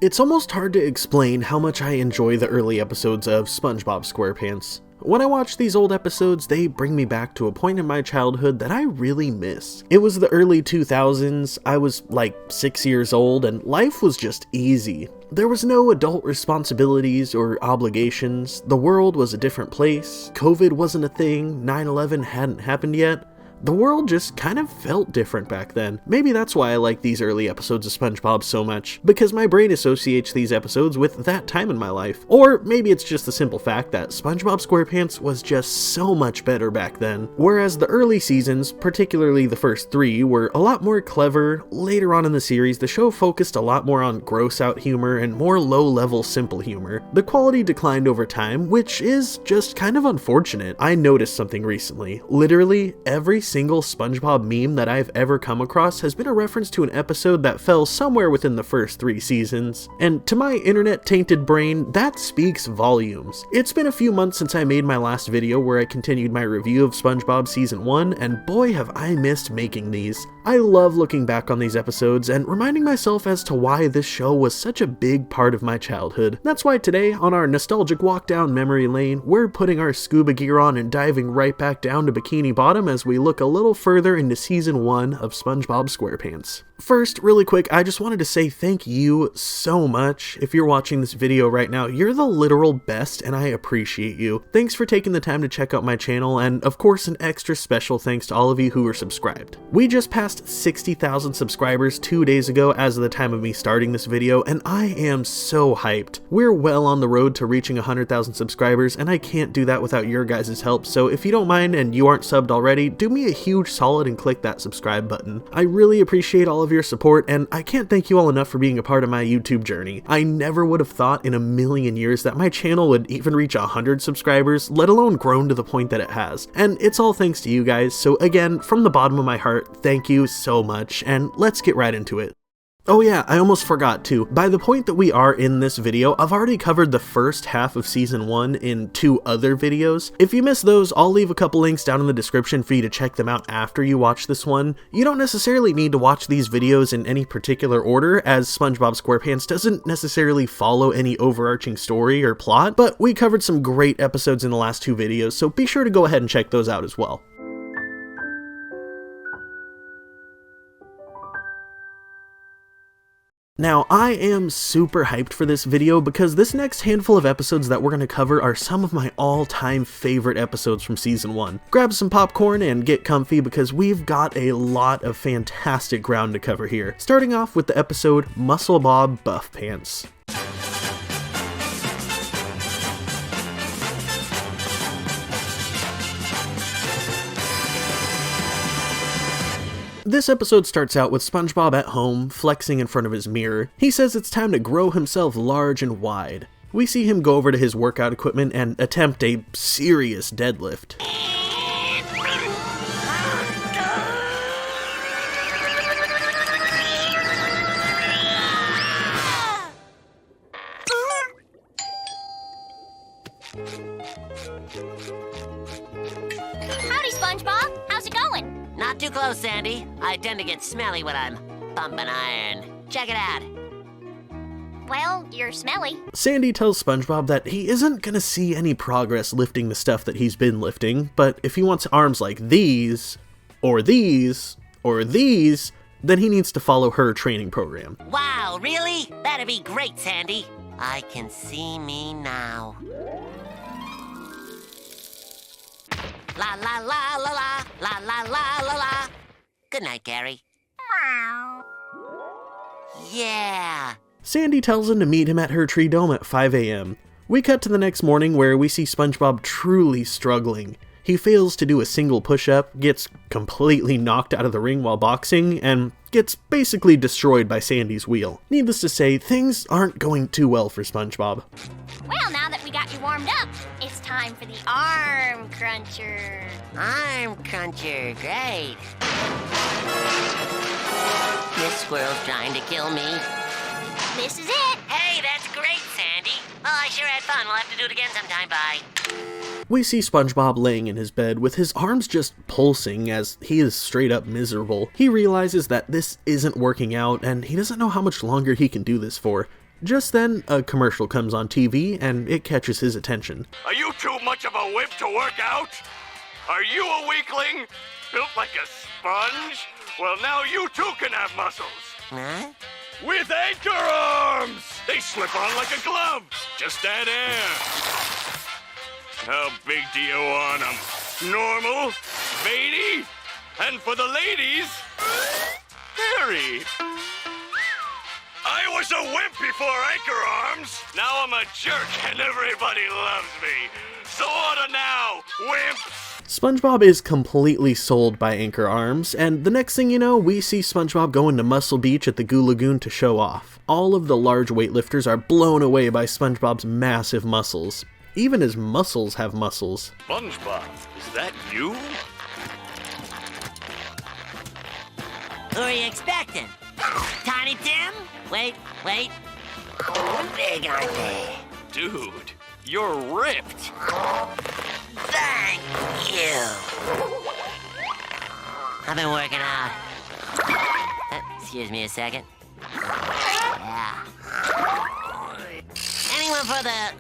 It's almost hard to explain how much I enjoy the early episodes of SpongeBob SquarePants. When I watch these old episodes, they bring me back to a point in my childhood that I really miss. It was the early 2000s, I was like 6 years old, and life was just easy. There was no adult responsibilities or obligations, the world was a different place, COVID wasn't a thing, 9/11 hadn't happened yet. The world just kind of felt different back then. Maybe that's why I like these early episodes of SpongeBob so much, because my brain associates these episodes with that time in my life. Or maybe it's just the simple fact that SpongeBob SquarePants was just so much better back then. Whereas the early seasons, particularly the first 3, were a lot more clever. Later on in the series, the show focused a lot more on gross-out humor and more low-level simple humor. The quality declined over time, which is just kind of unfortunate. I noticed something recently. Literally, every single SpongeBob meme that I've ever come across has been a reference to an episode that fell somewhere within the first 3 seasons. And to my internet-tainted brain, that speaks volumes. It's been a few months since I made my last video where I continued my review of SpongeBob Season 1, and boy have I missed making these. I love looking back on these episodes and reminding myself as to why this show was such a big part of my childhood. That's why today, on our nostalgic walk down memory lane, we're putting our scuba gear on and diving right back down to Bikini Bottom as we look a little further into Season 1 of SpongeBob SquarePants. First, really quick, I just wanted to say thank you so much. If you're watching this video right now, you're the literal best and I appreciate you. Thanks for taking the time to check out my channel, and of course an extra special thanks to all of you who are subscribed. We just passed 60,000 subscribers 2 days ago as of the time of me starting this video, and I am so hyped. We're well on the road to reaching 100,000 subscribers, and I can't do that without your guys' help, so if you don't mind and you aren't subbed already, do me a huge solid and click that subscribe button. I really appreciate all of your support, and I can't thank you all enough for being a part of my YouTube journey. I never would have thought in a million years that my channel would even reach 100 subscribers, let alone grown to the point that it has. And it's all thanks to you guys, so again, from the bottom of my heart, thank you so much, and let's get right into it. Oh yeah, I almost forgot too. By the point that we are in this video, I've already covered the first half of Season 1 in 2 other videos. If you missed those, I'll leave a couple links down in the description for you to check them out after you watch this one. You don't necessarily need to watch these videos in any particular order, as SpongeBob SquarePants doesn't necessarily follow any overarching story or plot, but we covered some great episodes in the last 2 videos, so be sure to go ahead and check those out as well. Now, I am super hyped for this video because this next handful of episodes that we're going to cover are some of my all-time favorite episodes from Season 1. Grab some popcorn and get comfy because we've got a lot of fantastic ground to cover here. Starting off with the episode MuscleBob BuffPants. This episode starts out with SpongeBob at home, flexing in front of his mirror. He says it's time to grow himself large and wide. We see him go over to his workout equipment and attempt a serious deadlift. Howdy, SpongeBob. How's it going? Not too close, Sandy. I tend to get smelly when I'm pumping iron. Check it out. Well, you're smelly. Sandy tells SpongeBob that he isn't gonna see any progress lifting the stuff that he's been lifting, but if he wants arms like these, or these, or these, then he needs to follow her training program. Wow, really? That'd be great, Sandy. I can see me now. La la la la la, la la la la la. Good night, Gary. Meow. Yeah. Sandy tells him to meet him at her tree dome at 5 a.m. We cut to the next morning where we see SpongeBob truly struggling. He fails to do a single push-up, gets completely knocked out of the ring while boxing, and gets basically destroyed by Sandy's wheel. Needless to say, things aren't going too well for SpongeBob. Well, now that we got you warmed up, it's time for the arm cruncher. Arm cruncher, great. This squirrel's trying to kill me. This is it. Hey, that's great, Sandy. Well, I sure had fun. We'll have to do it again sometime. Bye. We see SpongeBob laying in his bed with his arms just pulsing as he is straight up miserable. He realizes that this isn't working out and he doesn't know how much longer he can do this for. Just then, a commercial comes on TV and it catches his attention. Are you too much of a wimp to work out? Are you a weakling? Built like a sponge? Well, now you too can have muscles. Huh? With anchor arms! They slip on like a glove. Just add air. How big do you want them? Normal? Veiny? And for the ladies, hairy. I was a wimp before anchor arms. Now I'm a jerk and everybody loves me. So order now, wimps. SpongeBob is completely sold by anchor arms, and the next thing you know, we see SpongeBob going to Muscle Beach at the Goo Lagoon to show off. All of the large weightlifters are blown away by SpongeBob's massive muscles. Even his muscles have muscles. SpongeBob, is that you? Who are you expecting? Tiny Tim? Wait. Big aren't they? Dude, you're ripped. Thank you. I've been working out. Excuse me a second. Yeah. Anyone for the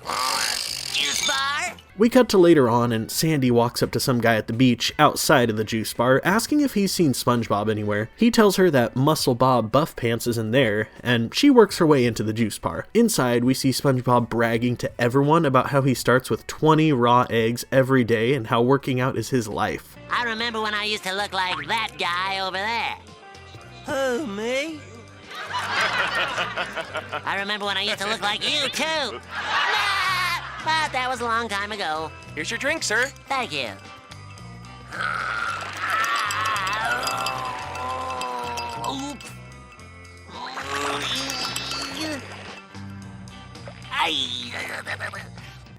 juice bar? We cut to later on, and Sandy walks up to some guy at the beach outside of the juice bar, asking if he's seen SpongeBob anywhere. He tells her that MuscleBob BuffPants isn't there, and she works her way into the juice bar. Inside, we see SpongeBob bragging to everyone about how he starts with 20 raw eggs every day and how working out is his life. I remember when I used to look like that guy over there. Who, me? I remember when I used to look like you, too. But that was a long time ago. Here's your drink, sir. Thank you.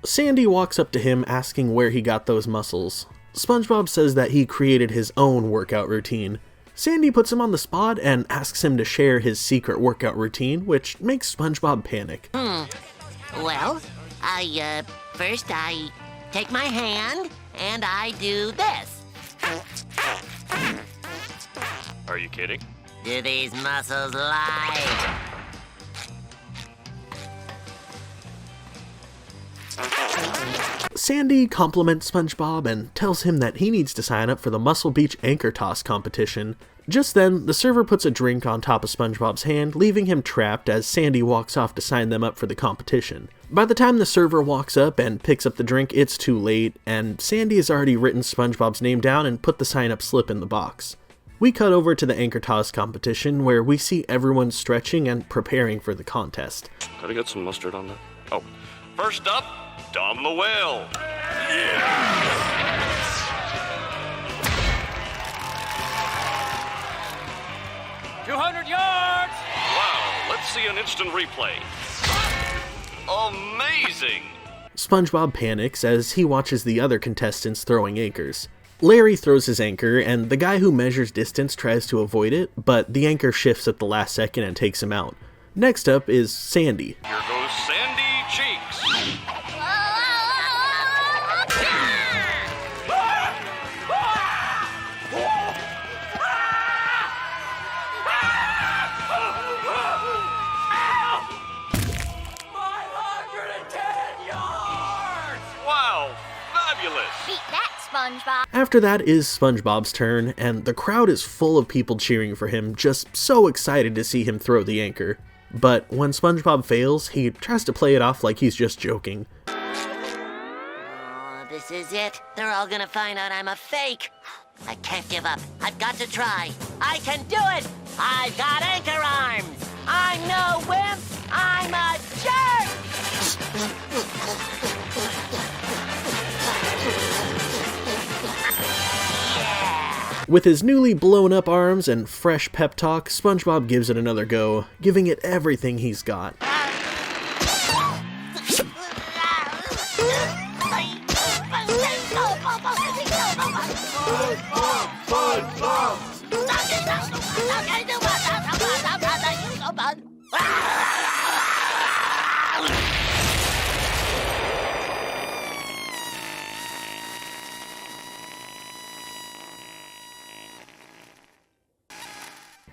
Sandy walks up to him asking where he got those muscles. SpongeBob says that he created his own workout routine. Sandy puts him on the spot and asks him to share his secret workout routine, which makes SpongeBob panic. Well, first I take my hand and I do this. Are you kidding? Do these muscles lie? Sandy compliments SpongeBob and tells him that he needs to sign up for the Muscle Beach Anchor Toss competition. Just then, the server puts a drink on top of SpongeBob's hand, leaving him trapped as Sandy walks off to sign them up for the competition. By the time the server walks up and picks up the drink, it's too late, and Sandy has already written SpongeBob's name down and put the sign-up slip in the box. We cut over to the Anchor Toss competition, where we see everyone stretching and preparing for the contest. Gotta get some mustard on that. Oh, first up, Dom the Whale. Yeah! 200 yards! Wow, let's see an instant replay. Amazing! SpongeBob panics as he watches the other contestants throwing anchors. Larry throws his anchor, and the guy who measures distance tries to avoid it, but the anchor shifts at the last second and takes him out. Next up is Sandy. Here goes Sandy Cheeks. Beat that, SpongeBob. After that is SpongeBob's turn, and the crowd is full of people cheering for him, just so excited to see him throw the anchor. But when SpongeBob fails, he tries to play it off like he's just joking. Oh, this is it. They're all gonna find out I'm a fake. I can't give up. I've got to try. I can do it! I've got anchor arms! I'm no wimp! I'm a jerk! With his newly blown up arms and fresh pep talk, SpongeBob gives it another go, giving it everything he's got.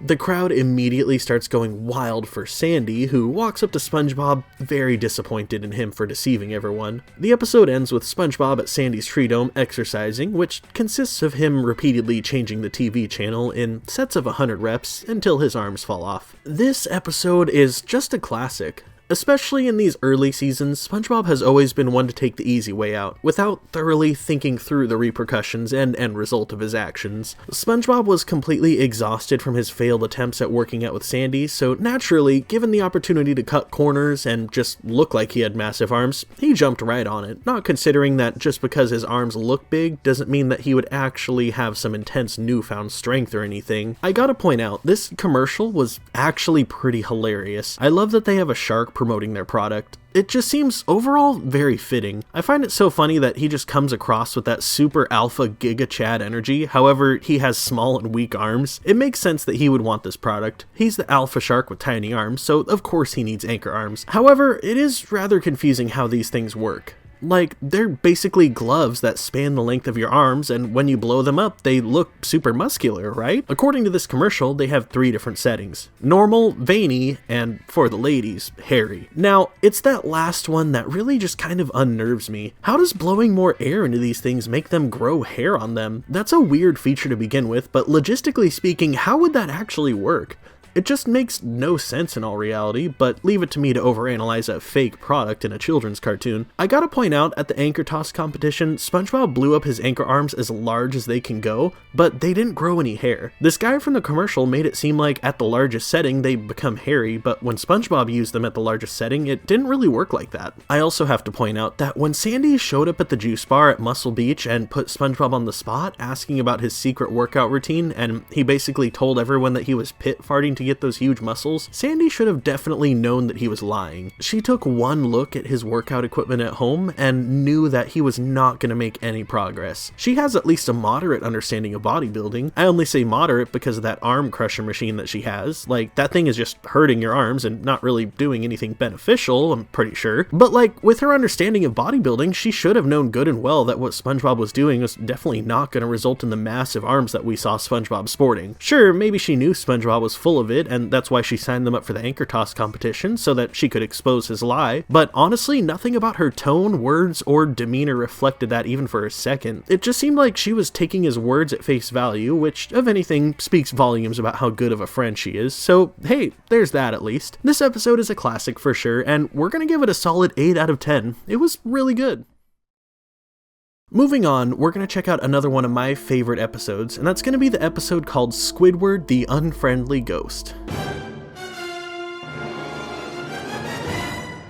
The crowd immediately starts going wild for Sandy, who walks up to SpongeBob, very disappointed in him for deceiving everyone. The episode ends with SpongeBob at Sandy's tree dome exercising, which consists of him repeatedly changing the TV channel in sets of 100 reps until his arms fall off. This episode is just a classic. Especially in these early seasons, SpongeBob has always been one to take the easy way out, without thoroughly thinking through the repercussions and end result of his actions. SpongeBob was completely exhausted from his failed attempts at working out with Sandy, so naturally, given the opportunity to cut corners and just look like he had massive arms, he jumped right on it, not considering that just because his arms look big doesn't mean that he would actually have some intense newfound strength or anything. I gotta point out, this commercial was actually pretty hilarious. I love that they have a shark promoting their product. It just seems overall very fitting. I find it so funny that he just comes across with that super alpha giga chad energy, however he has small and weak arms. It makes sense that he would want this product. He's the alpha shark with tiny arms, so of course he needs anchor arms. However, it is rather confusing how these things work. Like, they're basically gloves that span the length of your arms, and when you blow them up, they look super muscular, right? According to this commercial, they have 3 different settings: normal, veiny, and for the ladies, hairy. Now, it's that last one that really just kind of unnerves me. How does blowing more air into these things make them grow hair on them? That's a weird feature to begin with, but logistically speaking, how would that actually work? It just makes no sense in all reality, but leave it to me to overanalyze a fake product in a children's cartoon. I gotta point out, at the anchor toss competition, SpongeBob blew up his anchor arms as large as they can go, but they didn't grow any hair. This guy from the commercial made it seem like at the largest setting they become hairy, but when SpongeBob used them at the largest setting, it didn't really work like that. I also have to point out that when Sandy showed up at the juice bar at Muscle Beach and put SpongeBob on the spot asking about his secret workout routine, and he basically told everyone that he was pit farting to get those huge muscles, Sandy should have definitely known that he was lying. She took one look at his workout equipment at home and knew that he was not going to make any progress. She has at least a moderate understanding of bodybuilding. I only say moderate because of that arm crusher machine that she has. Like, that thing is just hurting your arms and not really doing anything beneficial, I'm pretty sure. But like, with her understanding of bodybuilding, she should have known good and well that what SpongeBob was doing was definitely not going to result in the massive arms that we saw SpongeBob sporting. Sure, maybe she knew SpongeBob was full of it, and that's why she signed them up for the anchor toss competition, so that she could expose his lie, but honestly, nothing about her tone, words, or demeanor reflected that even for a second. It just seemed like she was taking his words at face value, which, if anything, speaks volumes about how good of a friend she is, so hey, there's that at least. This episode is a classic for sure, and we're gonna give it a solid 8 out of 10. It was really good. Moving on, we're going to check out another one of my favorite episodes, and that's going to be the episode called Squidward the Unfriendly Ghost.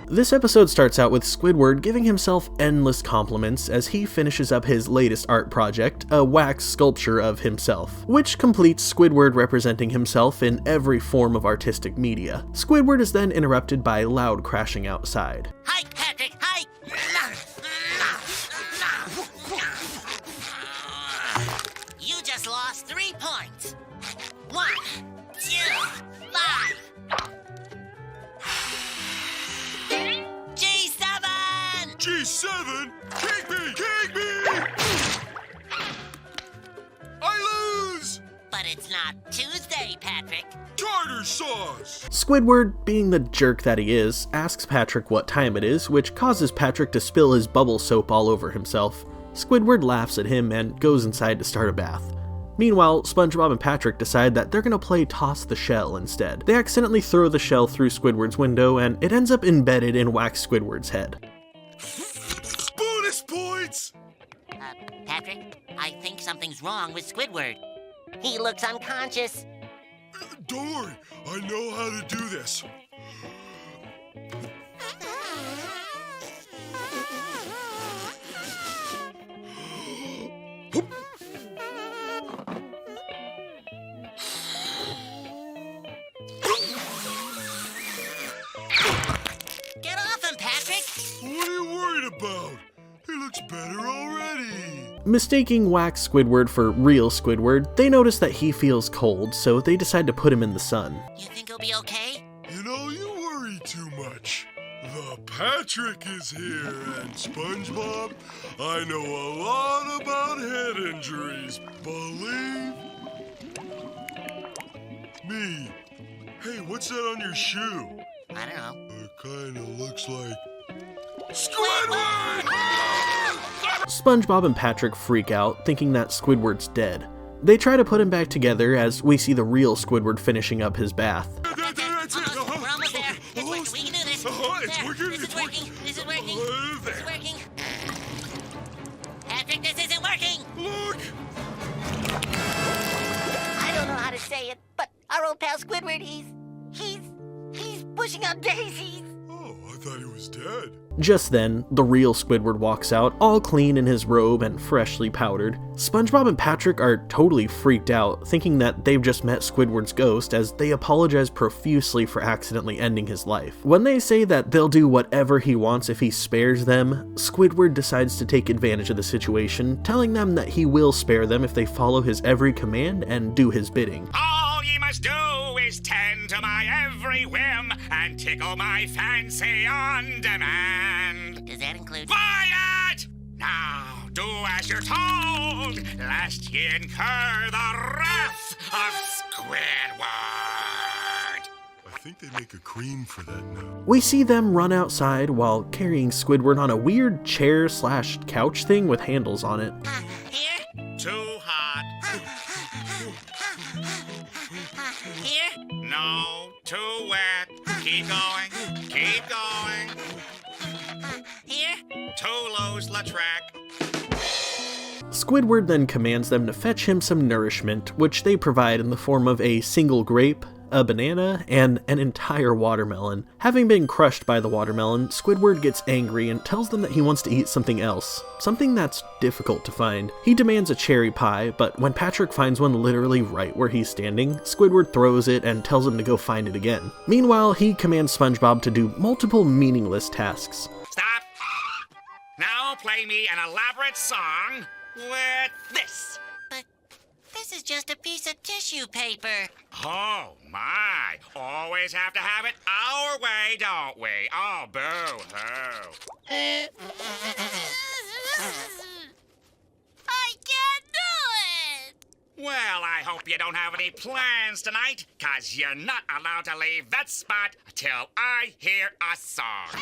This episode starts out with Squidward giving himself endless compliments as he finishes up his latest art project, a wax sculpture of himself, which completes Squidward representing himself in every form of artistic media. Squidward is then interrupted by loud crashing outside. Hi, Patrick, hi! You just lost 3 points. 1, 2, 5. G7! G7? Kick me! Kick me! I lose! But it's not Tuesday, Patrick. Tartar sauce! Squidward, being the jerk that he is, asks Patrick what time it is, which causes Patrick to spill his bubble soap all over himself. Squidward laughs at him and goes inside to start a bath. Meanwhile, SpongeBob and Patrick decide that they're gonna play Toss the Shell instead. They accidentally throw the shell through Squidward's window, and it ends up embedded in Wax Squidward's head. Bonus points! Patrick, I think something's wrong with Squidward. He looks unconscious. Don't worry, I know how to do this. Get off him, Patrick! What are you worried about? He looks better already. Mistaking Wax Squidward for real Squidward, they notice that he feels cold, so they decide to put him in the sun. You think he'll be okay? You know, you worry too much. The Patrick is here, and SpongeBob, I know a lot about head injuries. Believe Me. Hey, what's that on your shoe? I don't know. It kinda looks like... Squidward! SpongeBob and Patrick freak out, thinking that Squidward's dead. They try to put him back together as we see the real Squidward finishing up his bath. That's it. We're almost there. It's working. We can do this. It's There. working. This is working. This is working. This There. is working. Patrick, this isn't working. Look! I don't know how to say it, but our old pal Squidward, he's pushing up daisies. Oh, I thought he was dead. Just then, the real Squidward walks out, all clean in his robe and freshly powdered. SpongeBob and Patrick are totally freaked out, thinking that they've just met Squidward's ghost as they apologize profusely for accidentally ending his life. When they say that they'll do whatever he wants if he spares them, Squidward decides to take advantage of the situation, telling them that he will spare them if they follow his every command and do his bidding. All ye must do is tend to my every whim and tickle my fancy on demand. Does that include? Quiet! Now do as you're told, lest ye incur the wrath of Squidward. I think they make a cream for that now. We see them run outside while carrying Squidward on a weird chair/couch thing with handles on it. Here? Too hot. Here? No, too wet. Keep going. Keep going. Here? Too loose, Latrec. Squidward then commands them to fetch him some nourishment, which they provide in the form of a single grape, a banana, and an entire watermelon. Having been crushed by the watermelon, Squidward gets angry and tells them that he wants to eat something else, something that's difficult to find. He demands a cherry pie, but when Patrick finds one literally right where he's standing, Squidward throws it and tells him to go find it again. Meanwhile, he commands SpongeBob to do multiple meaningless tasks. Stop. Now play me an elaborate song with this. But this is just a piece of tissue paper. Oh, my. Always have to have it our way, don't we? Oh, boo-hoo. I can't do it! Well, I hope you don't have any plans tonight, 'cause you're not allowed to leave that spot till I hear a song.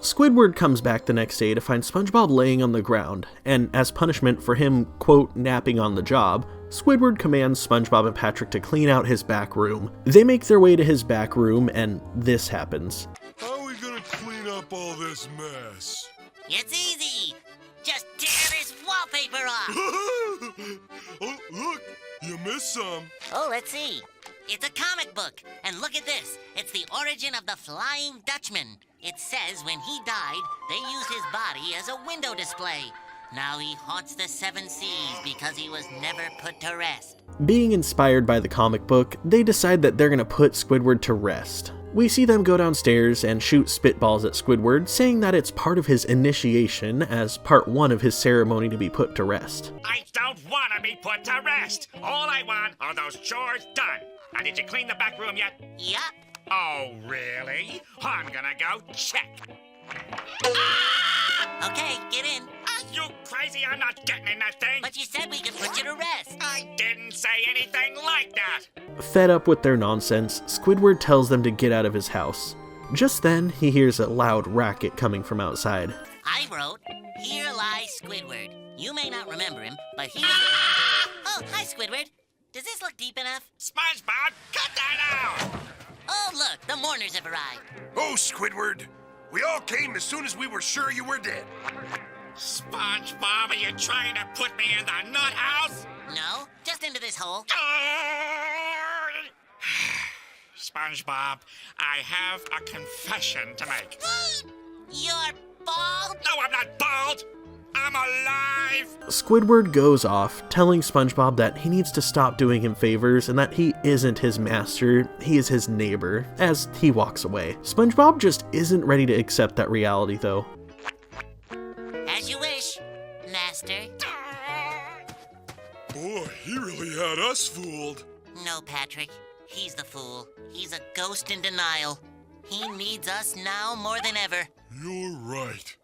Squidward comes back the next day to find SpongeBob laying on the ground, and as punishment for him, quote, napping on the job, Squidward commands SpongeBob and Patrick to clean out his back room. They make their way to his back room, and this happens. How are we gonna clean up all this mess? It's easy. Just tear this wallpaper off. Oh, look, you missed some. Oh, let's see. It's a comic book. And look at this. It's the origin of the Flying Dutchman. It says when he died, they used his body as a window display. Now he haunts the 7 seas because he was never put to rest. Being inspired by the comic book, they decide that they're gonna put Squidward to rest. We see them go downstairs and shoot spitballs at Squidward, saying that it's part of his initiation as part 1 of his ceremony to be put to rest. I don't want to be put to rest. All I want are those chores done. Now, did you clean the back room yet? Yup. Oh, really? I'm gonna go check. Okay, get in. Are you crazy? I'm not getting in that thing. But you said we could put you to rest. I didn't say anything like that. Fed up with their nonsense, Squidward tells them to get out of his house. Just then, he hears a loud racket coming from outside. I wrote, "Here lies Squidward." You may not remember him, but he was the one. Oh, hi, Squidward. Does this look deep enough? SpongeBob, cut that out! Oh, look, the mourners have arrived. Oh, Squidward. We all came as soon as we were sure you were dead. SpongeBob, are you trying to put me in the nut house? No, just into this hole. SpongeBob, I have a confession to make. You're bald? No, I'm not bald. I'm alive. Squidward goes off, telling SpongeBob that he needs to stop doing him favors and that he isn't his master, he is his neighbor, as he walks away. SpongeBob just isn't ready to accept that reality, though. As you wish, Master. Boy, he really had us fooled. No, Patrick. He's the fool. He's a ghost in denial. He needs us now more than ever. You're right.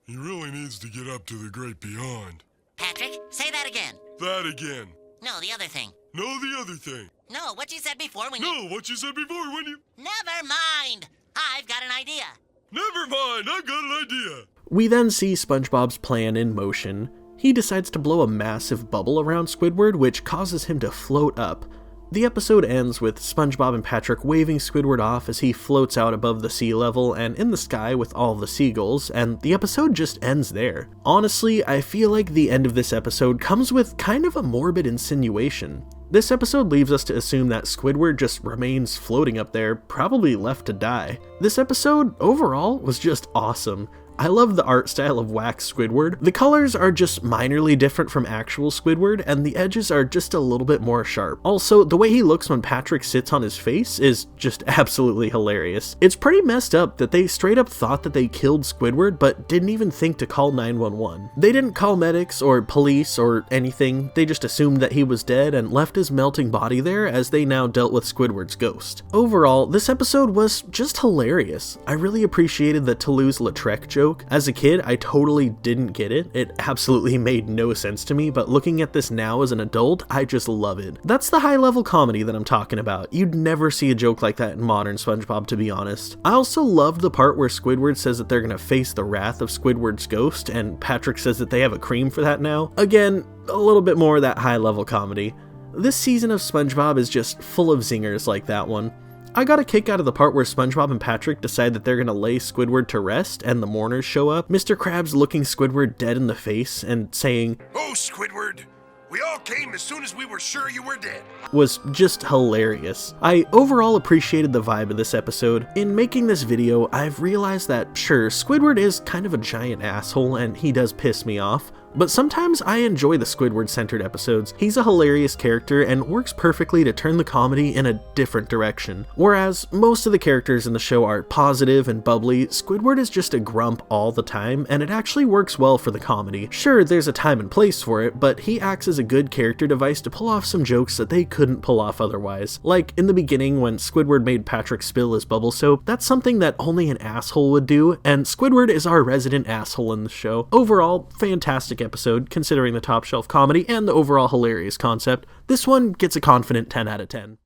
He really needs to get up to the great beyond. Patrick, say that again. That again. No, the other thing. No, the other thing. No, what you said before when No, what you said before when you... Never mind! I've got an idea. Never mind, I've got an idea. We then see SpongeBob's plan in motion. He decides to blow a massive bubble around Squidward, which causes him to float up. The episode ends with SpongeBob and Patrick waving Squidward off as he floats out above the sea level and in the sky with all the seagulls, and the episode just ends there. Honestly, I feel like the end of this episode comes with kind of a morbid insinuation. This episode leaves us to assume that Squidward just remains floating up there, probably left to die. This episode, overall, was just awesome. I love the art style of wax Squidward. The colors are just minorly different from actual Squidward, and the edges are just a little bit more sharp. Also, the way he looks when Patrick sits on his face is just absolutely hilarious. It's pretty messed up that they straight up thought that they killed Squidward, but didn't even think to call 911. They didn't call medics or police or anything, they just assumed that he was dead and left his melting body there as they now dealt with Squidward's ghost. Overall, this episode was just hilarious. I really appreciated the Toulouse-Lautrec joke. As a kid, I totally didn't get it. It absolutely made no sense to me, but looking at this now as an adult, I just love it. That's the high-level comedy that I'm talking about. You'd never see a joke like that in modern SpongeBob, to be honest. I also loved the part where Squidward says that they're gonna face the wrath of Squidward's ghost, and Patrick says that they have a cream for that now. Again, a little bit more of that high-level comedy. This season of SpongeBob is just full of zingers like that one. I got a kick out of the part where SpongeBob and Patrick decide that they're gonna lay Squidward to rest and the mourners show up. Mr. Krabs looking Squidward dead in the face and saying, "Oh, Squidward, we all came as soon as we were sure you were dead." was just hilarious. I overall appreciated the vibe of this episode. In making this video, I've realized that sure, Squidward is kind of a giant asshole and he does piss me off, but sometimes I enjoy the Squidward-centered episodes. He's a hilarious character and works perfectly to turn the comedy in a different direction. Whereas most of the characters in the show are positive and bubbly, Squidward is just a grump all the time, and it actually works well for the comedy. Sure, there's a time and place for it, but he acts as a good character device to pull off some jokes that they couldn't pull off otherwise. Like in the beginning when Squidward made Patrick spill his bubble soap, that's something that only an asshole would do, and Squidward is our resident asshole in the show. Overall, fantastic episode, considering the top shelf comedy and the overall hilarious concept. This one gets a confident 10 out of 10.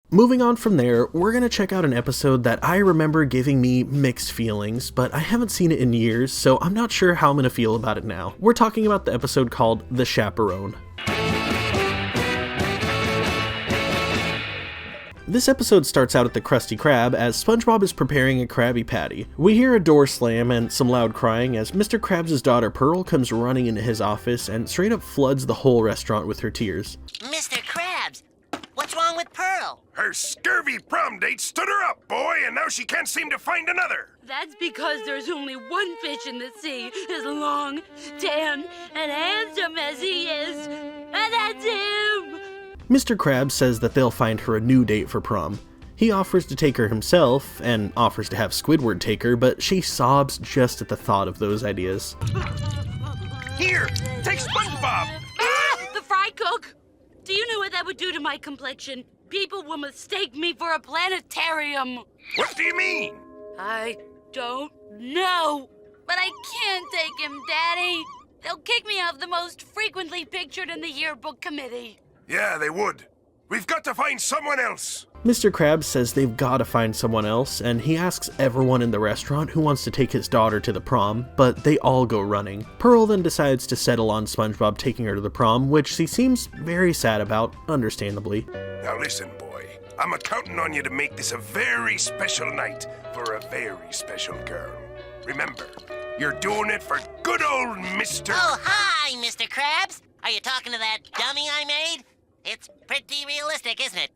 Moving on from there, we're gonna check out an episode that I remember giving me mixed feelings, but I haven't seen it in years, so I'm not sure how I'm gonna feel about it now. We're talking about the episode called The Chaperone. This episode starts out at the Krusty Krab as SpongeBob is preparing a Krabby Patty. We hear a door slam and some loud crying as Mr. Krabs' daughter Pearl comes running into his office and straight up floods the whole restaurant with her tears. Mr. Krabs, what's wrong with Pearl? Her scurvy prom date stood her up, boy, and now she can't seem to find another. That's because there's only one fish in the sea as long, tan, and handsome as he is, and that's him! Mr. Krabs says that they'll find her a new date for prom. He offers to take her himself, and offers to have Squidward take her, but she sobs just at the thought of those ideas. Here, take SpongeBob! Ah! The fry cook! Do you know what that would do to my complexion? People will mistake me for a planetarium. What do you mean? I don't know, but I can't take him, Daddy. They'll kick me off the most frequently pictured in the yearbook committee. Yeah, they would. We've got to find someone else. Mr. Krabs says they've got to find someone else, and he asks everyone in the restaurant who wants to take his daughter to the prom, but they all go running. Pearl then decides to settle on SpongeBob taking her to the prom, which she seems very sad about, understandably. Now listen, boy. I'm counting on you to make this a very special night for a very special girl. Remember, you're doing it for good old Mr. Oh, hi, Mr. Krabs. Are you talking to that dummy I made? It's pretty realistic, isn't it?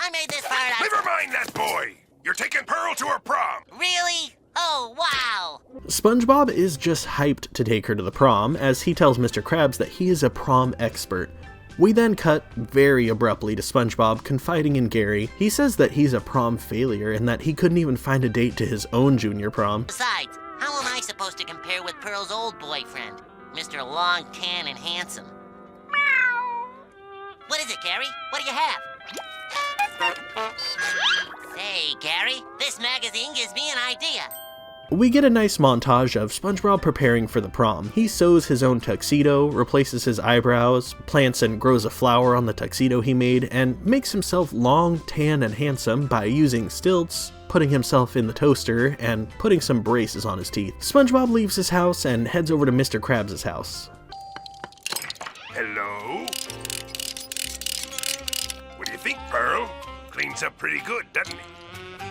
I made this part out. Never mind that boy. You're taking Pearl to her prom. Really? Oh, wow. SpongeBob is just hyped to take her to the prom, as he tells Mr. Krabs that he is a prom expert. We then cut very abruptly to SpongeBob confiding in Gary. He says that he's a prom failure and that he couldn't even find a date to his own junior prom. Besides, how am I supposed to compare with Pearl's old boyfriend, Mr. Long, Tan, and Handsome? What is it, Gary? What do you have? Say, Gary, this magazine gives me an idea. We get a nice montage of SpongeBob preparing for the prom. He sews his own tuxedo, replaces his eyebrows, plants and grows a flower on the tuxedo he made, and makes himself long, tan, and handsome by using stilts, putting himself in the toaster, and putting some braces on his teeth. SpongeBob leaves his house and heads over to Mr. Krabs' house. Hello? What do you think, Pearl? Cleans up pretty good, doesn't he?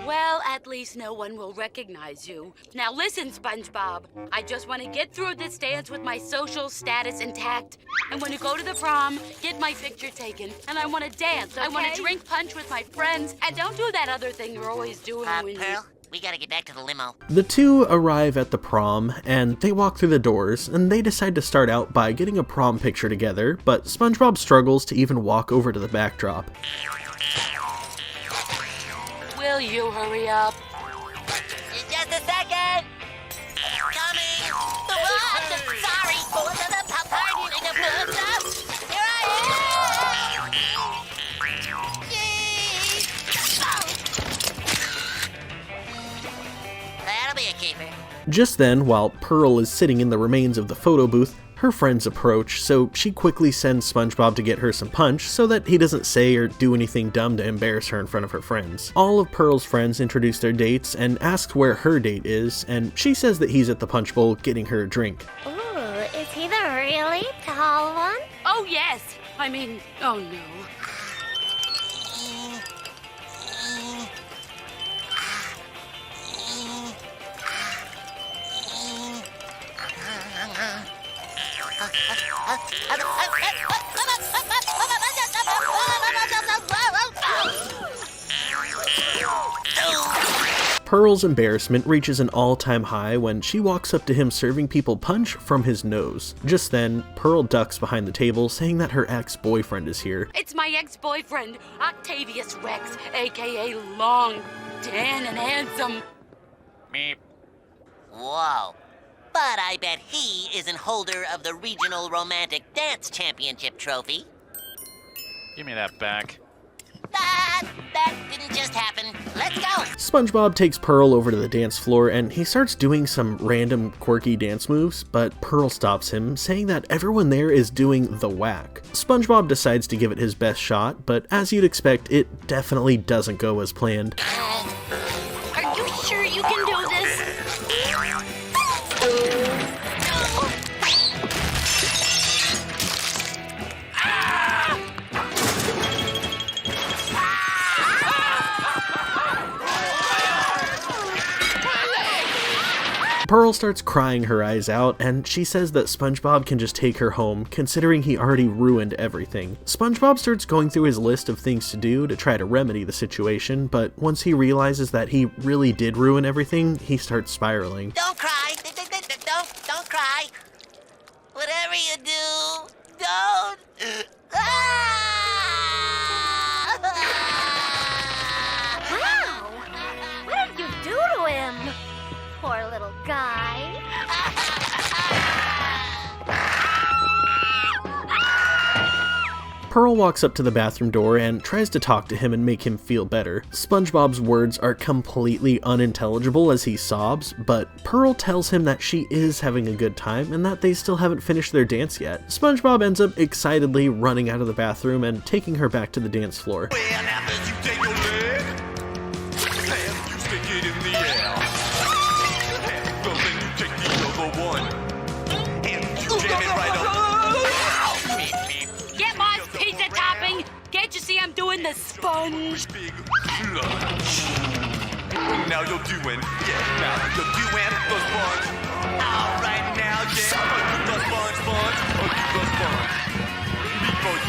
Well, at least no one will recognize you. Now listen, SpongeBob. I just want to get through this dance with my social status intact. I want to go to the prom, get my picture taken, and I want to dance. I want to drink punch with my friends, and don't do that other thing you're always doing when Pearl, we gotta get back to the limo. The two arrive at the prom, and they walk through the doors, and they decide to start out by getting a prom picture together, but SpongeBob struggles to even walk over to the backdrop. Will you hurry up? Just a second! Coming! Sorry! Here I am! That'll be a keeper. Just then, while Pearl is sitting in the remains of the photo booth, her friends approach, so she quickly sends SpongeBob to get her some punch so that he doesn't say or do anything dumb to embarrass her in front of her friends. All of Pearl's friends introduce their dates and ask where her date is, and she says that he's at the punch bowl getting her a drink. Ooh, is he the really tall one? Oh, yes. I mean, oh no. Pearl's embarrassment reaches an all-time high when she walks up to him serving people punch from his nose. Just then, Pearl ducks behind the table saying that her ex-boyfriend is here. It's my ex-boyfriend, Octavius Rex, aka Long, tan, and handsome. Meep. Whoa. But I bet he isn't holder of the Regional Romantic Dance Championship trophy. Give me that back. That didn't just happen. Let's go! SpongeBob takes Pearl over to the dance floor and he starts doing some random quirky dance moves, but Pearl stops him, saying that everyone there is doing the whack. SpongeBob decides to give it his best shot, but as you'd expect, it definitely doesn't go as planned. Are you sure you can do this? Pearl starts crying her eyes out, and she says that SpongeBob can just take her home, considering he already ruined everything. SpongeBob starts going through his list of things to do to try to remedy the situation, but once he realizes that he really did ruin everything, he starts spiraling. Don't cry! Don't cry! Whatever you do, don't... Wow! What did you do to him? Poor little guy. Pearl walks up to the bathroom door and tries to talk to him and make him feel better. SpongeBob's words are completely unintelligible as he sobs, but Pearl tells him that she is having a good time and that they still haven't finished their dance yet. SpongeBob ends up excitedly running out of the bathroom and taking her back to the dance floor. Get my pizza topping! Can't you see I'm doing the sponge? Now you're doing, now you're doing the sponge. All right now, the sponge.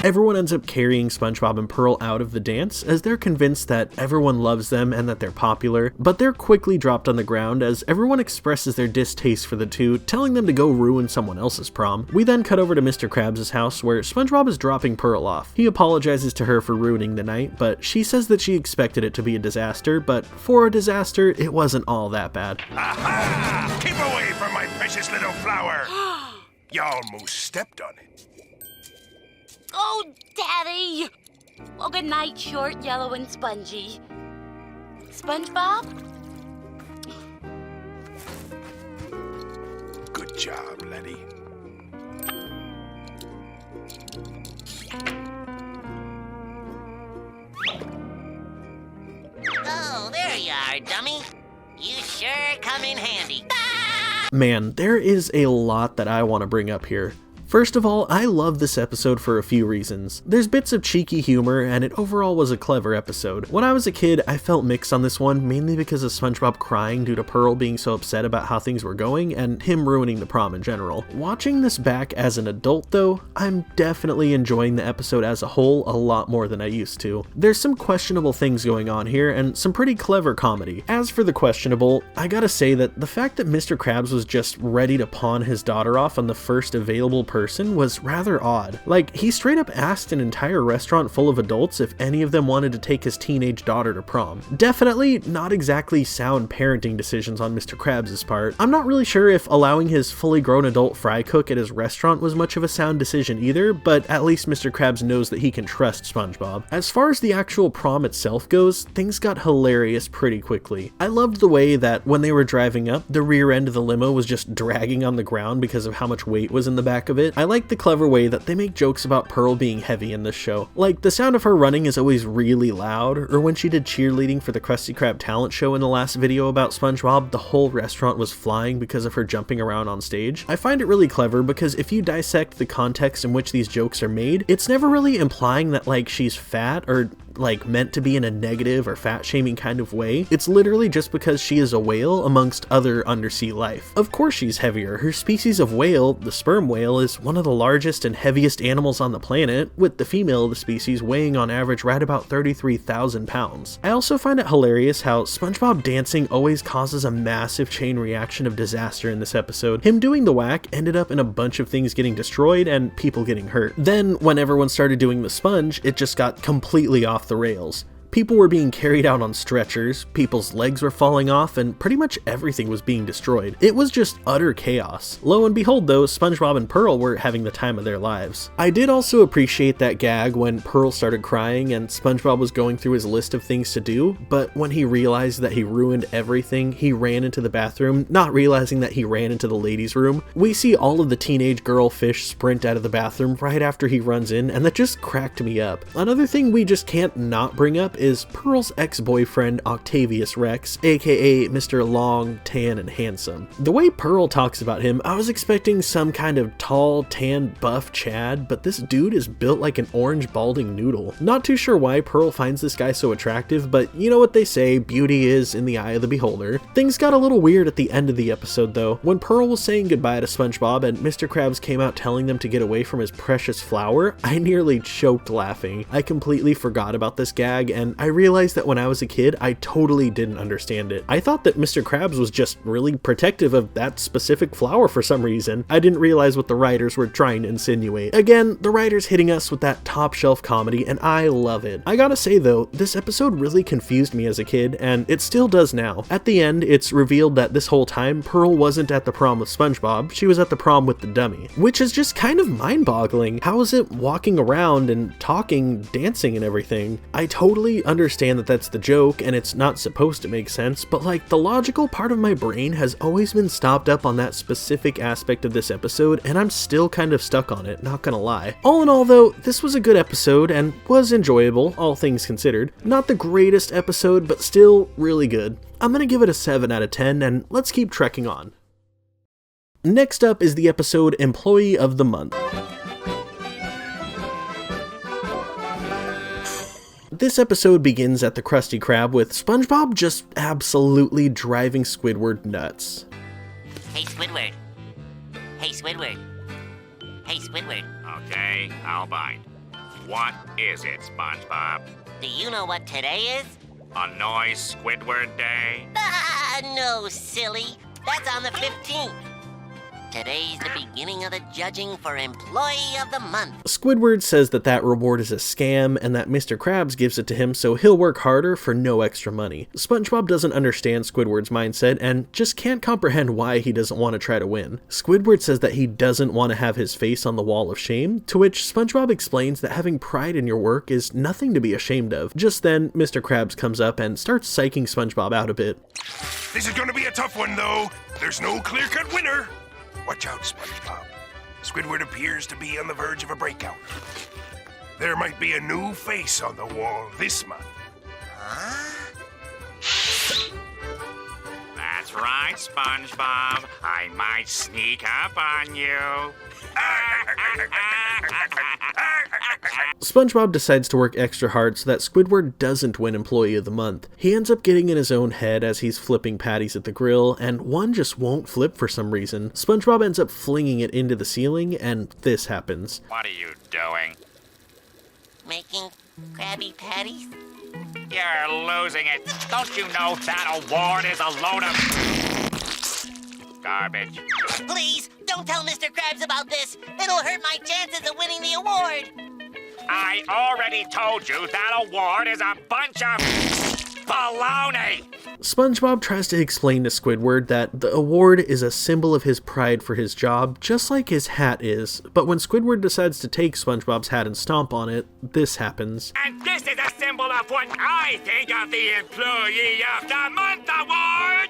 Everyone ends up carrying SpongeBob and Pearl out of the dance as they're convinced that everyone loves them and that they're popular, but they're quickly dropped on the ground as everyone expresses their distaste for the two, telling them to go ruin someone else's prom. We then cut over to Mr. Krabs' house where SpongeBob is dropping Pearl off. He apologizes to her for ruining the night, but she says that she expected it to be a disaster, but for a disaster, it wasn't all that bad. Aha! Keep away from my precious little flower! You almost stepped on it. Oh, Daddy! Well, good night, short, yellow, and spongy. SpongeBob? job, laddie. Oh, there you are, dummy. You sure come in handy. Man, there is a lot that I want to bring up here. First of all, I love this episode for a few reasons. There's bits of cheeky humor, and it overall was a clever episode. When I was a kid, I felt mixed on this one, mainly because of SpongeBob crying due to Pearl being so upset about how things were going, and him ruining the prom in general. Watching this back as an adult though, I'm definitely enjoying the episode as a whole a lot more than I used to. There's some questionable things going on here, and some pretty clever comedy. As for the questionable, I gotta say that the fact that Mr. Krabs was just ready to pawn his daughter off on the first available person was rather odd. Like, he straight up asked an entire restaurant full of adults if any of them wanted to take his teenage daughter to prom. Definitely not exactly sound parenting decisions on Mr. Krabs' part. I'm not really sure if allowing his fully grown adult fry cook at his restaurant was much of a sound decision either, but at least Mr. Krabs knows that he can trust SpongeBob. As far as the actual prom itself goes, things got hilarious pretty quickly. I loved the way that when they were driving up, the rear end of the limo was just dragging on the ground because of how much weight was in the back of it. I like the clever way that they make jokes about Pearl being heavy in this show. Like, the sound of her running is always really loud, or when she did cheerleading for the Krusty Krab talent show in the last video about SpongeBob, the whole restaurant was flying because of her jumping around on stage. I find it really clever because if you dissect the context in which these jokes are made, it's never really implying that like she's fat or like meant to be in a negative or fat shaming kind of way. It's literally just because she is a whale amongst other undersea life. Of course she's heavier. Her species of whale, the sperm whale, is one of the largest and heaviest animals on the planet, with the female of the species weighing on average right about 33,000 pounds. I also find it hilarious how SpongeBob dancing always causes a massive chain reaction of disaster in this episode. Him doing the whack ended up in a bunch of things getting destroyed and people getting hurt. Then when everyone started doing the sponge, it just got completely off the rails. People were being carried out on stretchers, people's legs were falling off, and pretty much everything was being destroyed. It was just utter chaos. Lo and behold though, SpongeBob and Pearl were having the time of their lives. I did also appreciate that gag when Pearl started crying and SpongeBob was going through his list of things to do, but when he realized that he ruined everything, he ran into the bathroom, not realizing that he ran into the ladies' room. We see all of the teenage girl fish sprint out of the bathroom right after he runs in, and that just cracked me up. Another thing we just can't not bring up is Pearl's ex-boyfriend Octavius Rex, aka Mr. Long, Tan, and Handsome. The way Pearl talks about him, I was expecting some kind of tall, tan, buff Chad, but this dude is built like an orange balding noodle. Not too sure why Pearl finds this guy so attractive, but you know what they say, beauty is in the eye of the beholder. Things got a little weird at the end of the episode though. When Pearl was saying goodbye to SpongeBob and Mr. Krabs came out telling them to get away from his precious flower, I nearly choked laughing. I completely forgot about this gag, and I realized that when I was a kid, I totally didn't understand it. I thought that Mr. Krabs was just really protective of that specific flower for some reason. I didn't realize what the writers were trying to insinuate. Again, the writers hitting us with that top shelf comedy, and I love it. I gotta say though, this episode really confused me as a kid, and it still does now. At the end, it's revealed that this whole time, Pearl wasn't at the prom with SpongeBob, she was at the prom with the dummy. Which is just kind of mind-boggling. How is it walking around and talking, dancing and everything? I totally understand that that's the joke and it's not supposed to make sense, but like the logical part of my brain has always been stopped up on that specific aspect of this episode, and I'm still kind of stuck on it, not gonna lie. All in all though, this was a good episode and was enjoyable, all things considered. Not the greatest episode, but still really good. I'm gonna give it a 7 out of 10, and let's keep trekking on. Next up is the episode Employee of the Month. This episode begins at the Krusty Krab with SpongeBob just absolutely driving Squidward nuts. Hey, Squidward. Hey, Squidward. Hey, Squidward. Okay, I'll bite. What is it, SpongeBob? Do you know what today is? A nice Squidward day? Ah, no, silly. That's on the 15th. Today's the beginning of the judging for Employee of the Month. Squidward says that that reward is a scam and that Mr. Krabs gives it to him so he'll work harder for no extra money. SpongeBob doesn't understand Squidward's mindset and just can't comprehend why he doesn't want to try to win. Squidward says that he doesn't want to have his face on the wall of shame, to which SpongeBob explains that having pride in your work is nothing to be ashamed of. Just then, Mr. Krabs comes up and starts psyching SpongeBob out a bit. This is gonna be a tough one, though. There's no clear-cut winner. Watch out, SpongeBob. Squidward appears to be on the verge of a breakout. There might be a new face on the wall this month. That's right, SpongeBob. I might sneak up on you. SpongeBob decides to work extra hard so that Squidward doesn't win Employee of the Month. He ends up getting in his own head as he's flipping patties at the grill, and one just won't flip for some reason. SpongeBob ends up flinging it into the ceiling, and this happens. What are you doing? Making Krabby Patties? You're losing it. Don't you know that award is a load of garbage? Please, don't tell Mr. Krabs about this. It'll hurt my chances of winning the award. I already told you that award is a bunch of baloney. SpongeBob tries to explain to Squidward that the award is a symbol of his pride for his job, just like his hat is, but when Squidward decides to take SpongeBob's hat and stomp on it, this happens. And this is a symbol of what I think of the Employee of the Month award.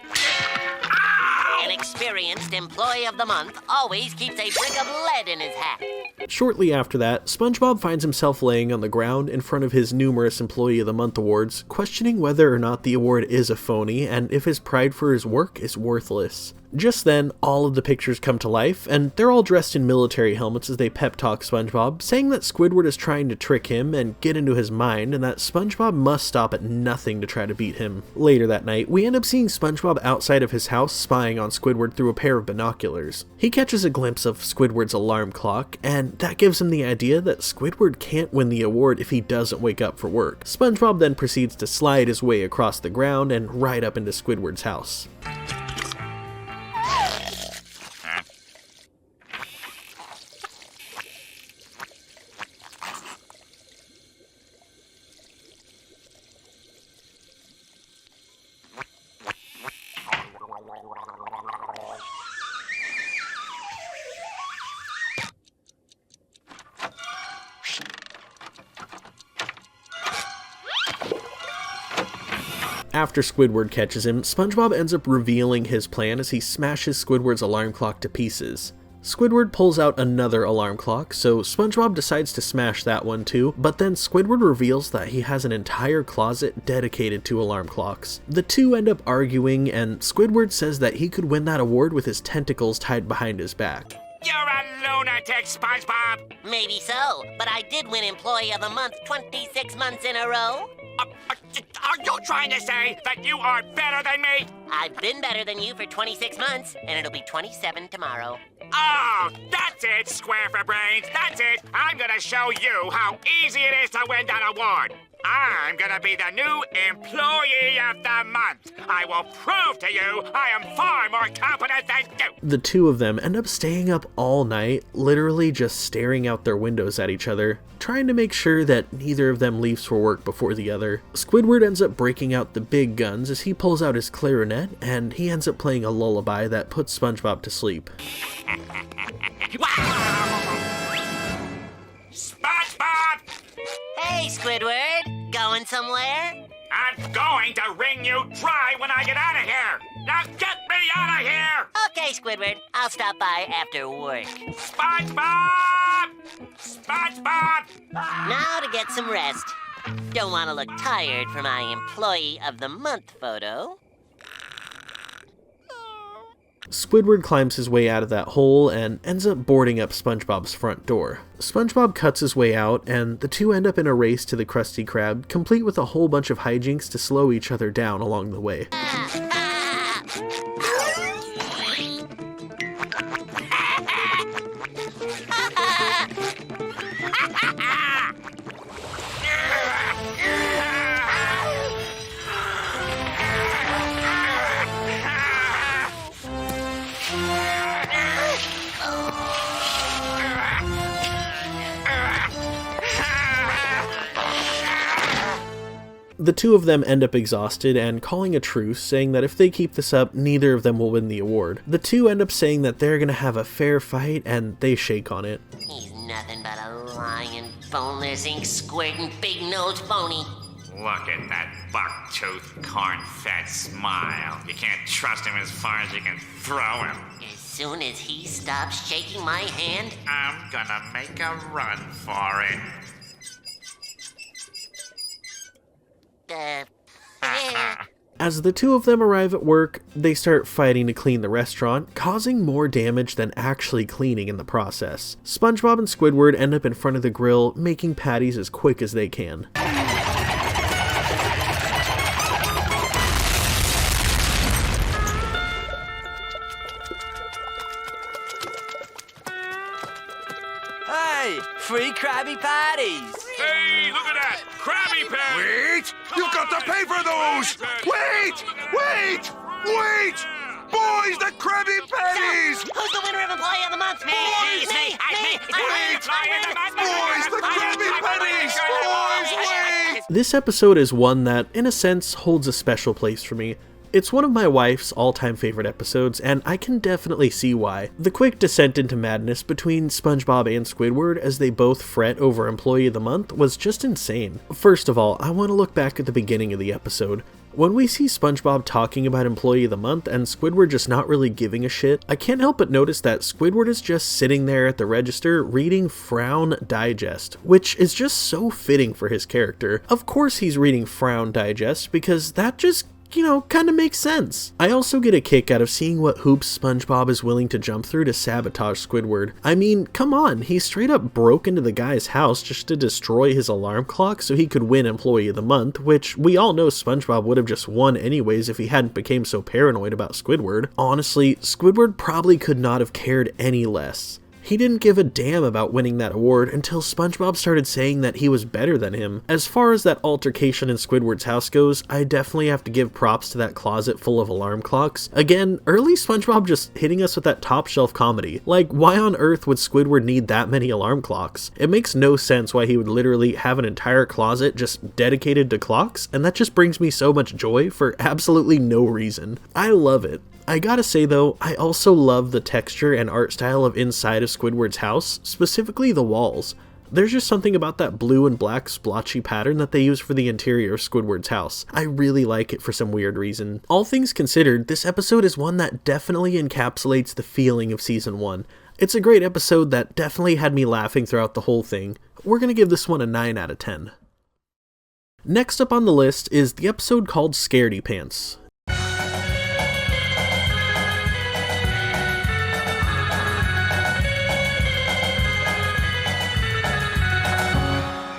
Ow! An experienced Employee of the Month always keeps a brick of lead in his hat. Shortly after that, SpongeBob finds himself laying on the ground in front of his numerous Employee of the Month awards, questioning whether or not the award is a phony and if his pride for his work is worthless. Just then, all of the pictures come to life, and they're all dressed in military helmets as they pep talk SpongeBob, saying that Squidward is trying to trick him and get into his mind, and that SpongeBob must stop at nothing to try to beat him. Later that night, we end up seeing SpongeBob outside of his house spying on Squidward through a pair of binoculars. He catches a glimpse of Squidward's alarm clock, and that gives him the idea that Squidward can't win the award if he doesn't wake up for work. SpongeBob then proceeds to slide his way across the ground and right up into Squidward's house. After Squidward catches him, SpongeBob ends up revealing his plan as he smashes Squidward's alarm clock to pieces. Squidward pulls out another alarm clock, so SpongeBob decides to smash that one too, but then Squidward reveals that he has an entire closet dedicated to alarm clocks. The two end up arguing, and Squidward says that he could win that award with his tentacles tied behind his back. You're a lunatic, SpongeBob. Maybe so, but I did win Employee of the Month 26 months in a row. Are you trying to say that you are better than me? I've been better than you for 26 months, and it'll be 27 tomorrow. Oh, that's it, Square for Brains. That's it. I'm gonna show you how easy it is to win that award. I'm gonna be the new Employee of the Month. I will prove to you I am far more competent than you. The two of them end up staying up all night, literally just staring out their windows at each other, trying to make sure that neither of them leaves for work before the other. Squidward ends up breaking out the big guns as he pulls out his clarinet, and he ends up playing a lullaby that puts SpongeBob to sleep. SpongeBob! Hey, Squidward! Going somewhere? I'm going to wring you dry when I get out of here! Now get me out of here! Okay, Squidward. I'll stop by after work. SpongeBob! SpongeBob! Now to get some rest. Don't want to look tired for my Employee of the Month photo. Squidward climbs his way out of that hole and ends up boarding up SpongeBob's front door. SpongeBob cuts his way out, and the two end up in a race to the Krusty Krab, complete with a whole bunch of hijinks to slow each other down along the way. The two of them end up exhausted and calling a truce, saying that if they keep this up, neither of them will win the award. The two end up saying that they're gonna have a fair fight, and they shake on it. He's nothing but a lying, boneless, ink-squirting, big-nosed phony. Look at that buck-toothed, corn-fed smile. You can't trust him as far as you can throw him. As soon as he stops shaking my hand, I'm gonna make a run for it. As the two of them arrive at work, they start fighting to clean the restaurant, causing more damage than actually cleaning in the process. SpongeBob and Squidward end up in front of the grill, making patties as quick as they can. Hey, free Krabby Patties! Hey, look at that! Krabby Patty! Wait! You've got to pay for those! Wait! Wait! Wait! Boys, the Krabby Patties! who's the winner of Employee of the Month? Me! Wait! Boys, the Krabby Patties! Boys, wait! This episode is one that, in a sense, holds a special place for me. It's one of my wife's all-time favorite episodes, and I can definitely see why. The quick descent into madness between SpongeBob and Squidward as they both fret over Employee of the Month was just insane. First of all, I want to look back at the beginning of the episode. When we see SpongeBob talking about Employee of the Month and Squidward just not really giving a shit, I can't help but notice that Squidward is just sitting there at the register reading Frown Digest, which is just so fitting for his character. Of course he's reading Frown Digest because that just kind of makes sense. I also get a kick out of seeing what hoops SpongeBob is willing to jump through to sabotage Squidward. I mean, come on, he straight up broke into the guy's house just to destroy his alarm clock so he could win Employee of the Month, which we all know SpongeBob would have just won anyways if he hadn't became so paranoid about Squidward. Honestly, Squidward probably could not have cared any less. He didn't give a damn about winning that award until SpongeBob started saying that he was better than him. As far as that altercation in Squidward's house goes, I definitely have to give props to that closet full of alarm clocks. Again, early SpongeBob just hitting us with that top shelf comedy. Like, why on earth would Squidward need that many alarm clocks? It makes no sense why he would literally have an entire closet just dedicated to clocks, and that just brings me so much joy for absolutely no reason. I love it. I gotta say though, I also love the texture and art style of inside of Squidward's house, specifically the walls. There's just something about that blue and black splotchy pattern that they use for the interior of Squidward's house. I really like it for some weird reason. All things considered, this episode is one that definitely encapsulates the feeling of Season 1. It's a great episode that definitely had me laughing throughout the whole thing. We're gonna give this one a 9 out of 10. Next up on the list is the episode called Scaredy Pants.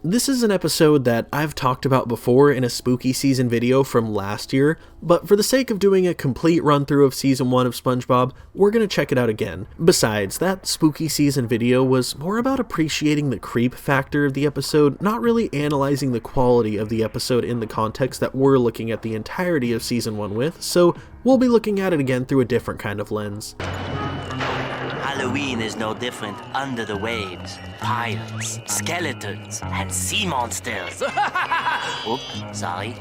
This is an episode that I've talked about before in a spooky season video from last year, but for the sake of doing a complete run through of season 1 of SpongeBob, we're gonna check it out again. Besides, that spooky season video was more about appreciating the creep factor of the episode, not really analyzing the quality of the episode in the context that we're looking at the entirety of season 1 with, so we'll be looking at it again through a different kind of lens. Halloween is no different under the waves. Pirates, skeletons, and sea monsters. Oops, sorry.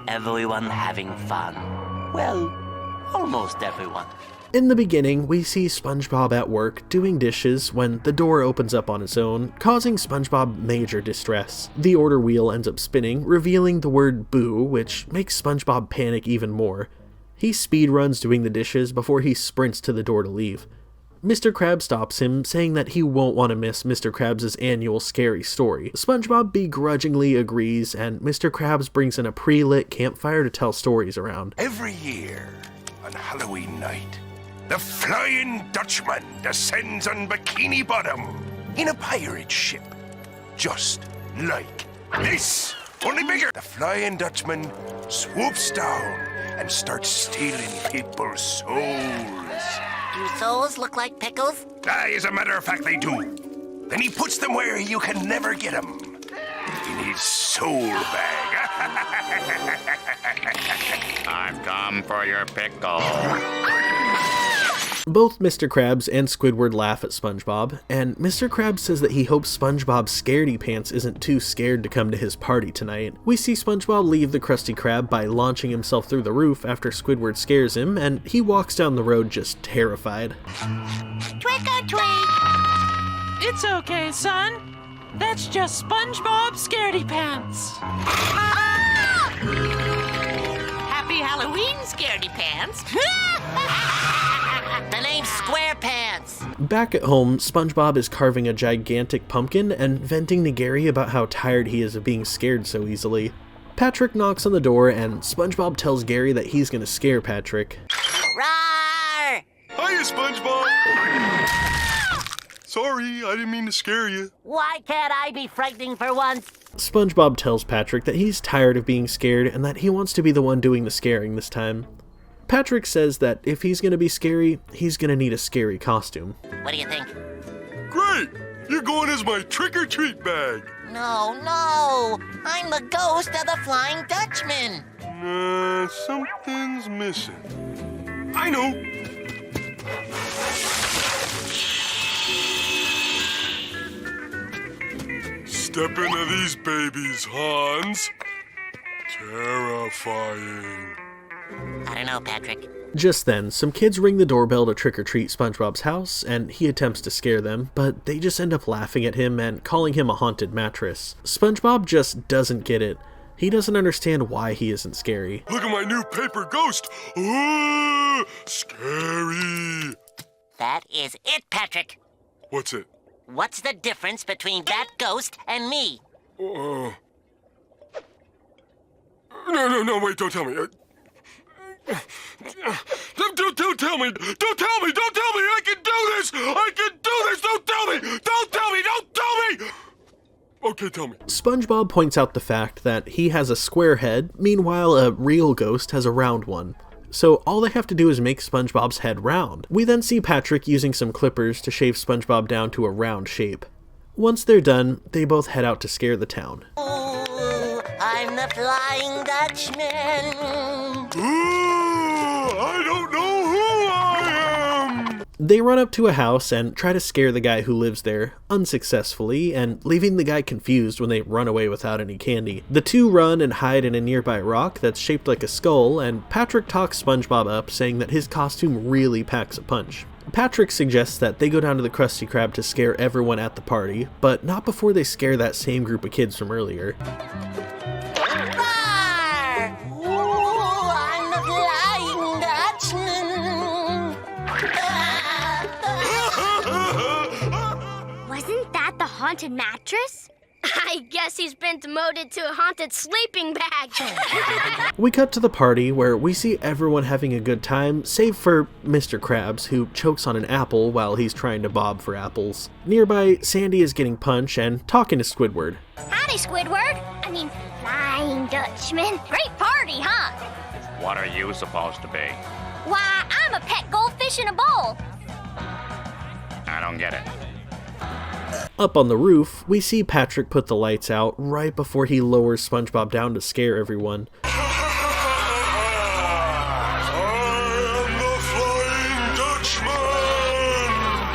Everyone having fun. Well, almost everyone. In the beginning, we see SpongeBob at work doing dishes when the door opens up on its own, causing SpongeBob major distress. The order wheel ends up spinning, revealing the word boo, which makes SpongeBob panic even more. He speedruns doing the dishes before he sprints to the door to leave. Mr. Krabs stops him, saying that he won't want to miss Mr. Krabs' annual scary story. SpongeBob begrudgingly agrees, and Mr. Krabs brings in a pre-lit campfire to tell stories around. Every year, on Halloween night, the Flying Dutchman descends on Bikini Bottom in a pirate ship, just like this, only bigger. The Flying Dutchman swoops down and starts stealing people's souls. Do souls look like pickles? As a matter of fact, they do. Then he puts them where you can never get them. In his soul bag. I've come for your pickle. Both Mr. Krabs and Squidward laugh at SpongeBob, and Mr. Krabs says that he hopes SpongeBob Scaredy Pants isn't too scared to come to his party tonight. We see SpongeBob leave the Krusty Krab by launching himself through the roof after Squidward scares him, and he walks down the road just terrified. Trick or treat! It's okay, son. That's just SpongeBob Scaredy Pants. Happy Halloween, Scaredy Pants. The name's SquarePants. Back at home, SpongeBob is carving a gigantic pumpkin and venting to Gary about how tired he is of being scared so easily. Patrick knocks on the door and SpongeBob tells Gary that he's gonna scare Patrick. Roar! Hiya, SpongeBob! Sorry, I didn't mean to scare you. Why can't I be frightening for once? SpongeBob tells Patrick that he's tired of being scared and that he wants to be the one doing the scaring this time. Patrick says that if he's gonna be scary, he's gonna need a scary costume. What do you think? Great! You're going as my trick-or-treat bag. No, I'm the ghost of the Flying Dutchman. Something's missing. I know. Step into these babies, Hans. Terrifying. I don't know, Patrick. Just then, some kids ring the doorbell to trick-or-treat SpongeBob's house, and he attempts to scare them, but they just end up laughing at him and calling him a haunted mattress. SpongeBob just doesn't get it. He doesn't understand why he isn't scary. Look at my new paper ghost. Ooh, scary. That is it, Patrick. What's it? What's the difference between that ghost and me? No, wait, don't tell me. Don't tell me! Don't tell me! Don't tell me! I can do this! I can do this! Don't tell me! Don't tell me! Don't tell me! Okay, tell me. SpongeBob points out the fact that he has a square head, meanwhile a real ghost has a round one. So all they have to do is make SpongeBob's head round. We then see Patrick using some clippers to shave SpongeBob down to a round shape. Once they're done, they both head out to scare the town. Ooh, I'm the Flying Dutchman. I don't know who I am! They run up to a house and try to scare the guy who lives there, unsuccessfully, and leaving the guy confused when they run away without any candy. The two run and hide in a nearby rock that's shaped like a skull, and Patrick talks SpongeBob up, saying that his costume really packs a punch. Patrick suggests that they go down to the Krusty Krab to scare everyone at the party, but not before they scare that same group of kids from earlier. Wasn't that the haunted mattress? I guess he's been demoted to a haunted sleeping bag. We cut to the party where we see everyone having a good time, save for Mr. Krabs, who chokes on an apple while he's trying to bob for apples. Nearby, Sandy is getting punch and talking to Squidward. Howdy, Squidward. Flying Dutchman. Great party, huh? What are you supposed to be? Why, I'm a pet goldfish in a bowl. I don't get it. Up on the roof, we see Patrick put the lights out right before he lowers SpongeBob down to scare everyone. I am the Flying Dutchman!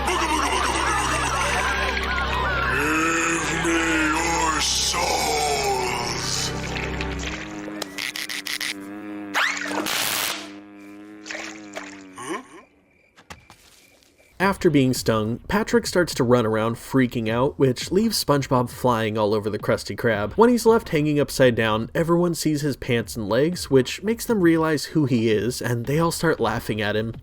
Booga, booga, booga, booga, booga. Give me your souls! After being stung, Patrick starts to run around freaking out, which leaves SpongeBob flying all over the Krusty Krab. When he's left hanging upside down, everyone sees his pants and legs, which makes them realize who he is, and they all start laughing at him.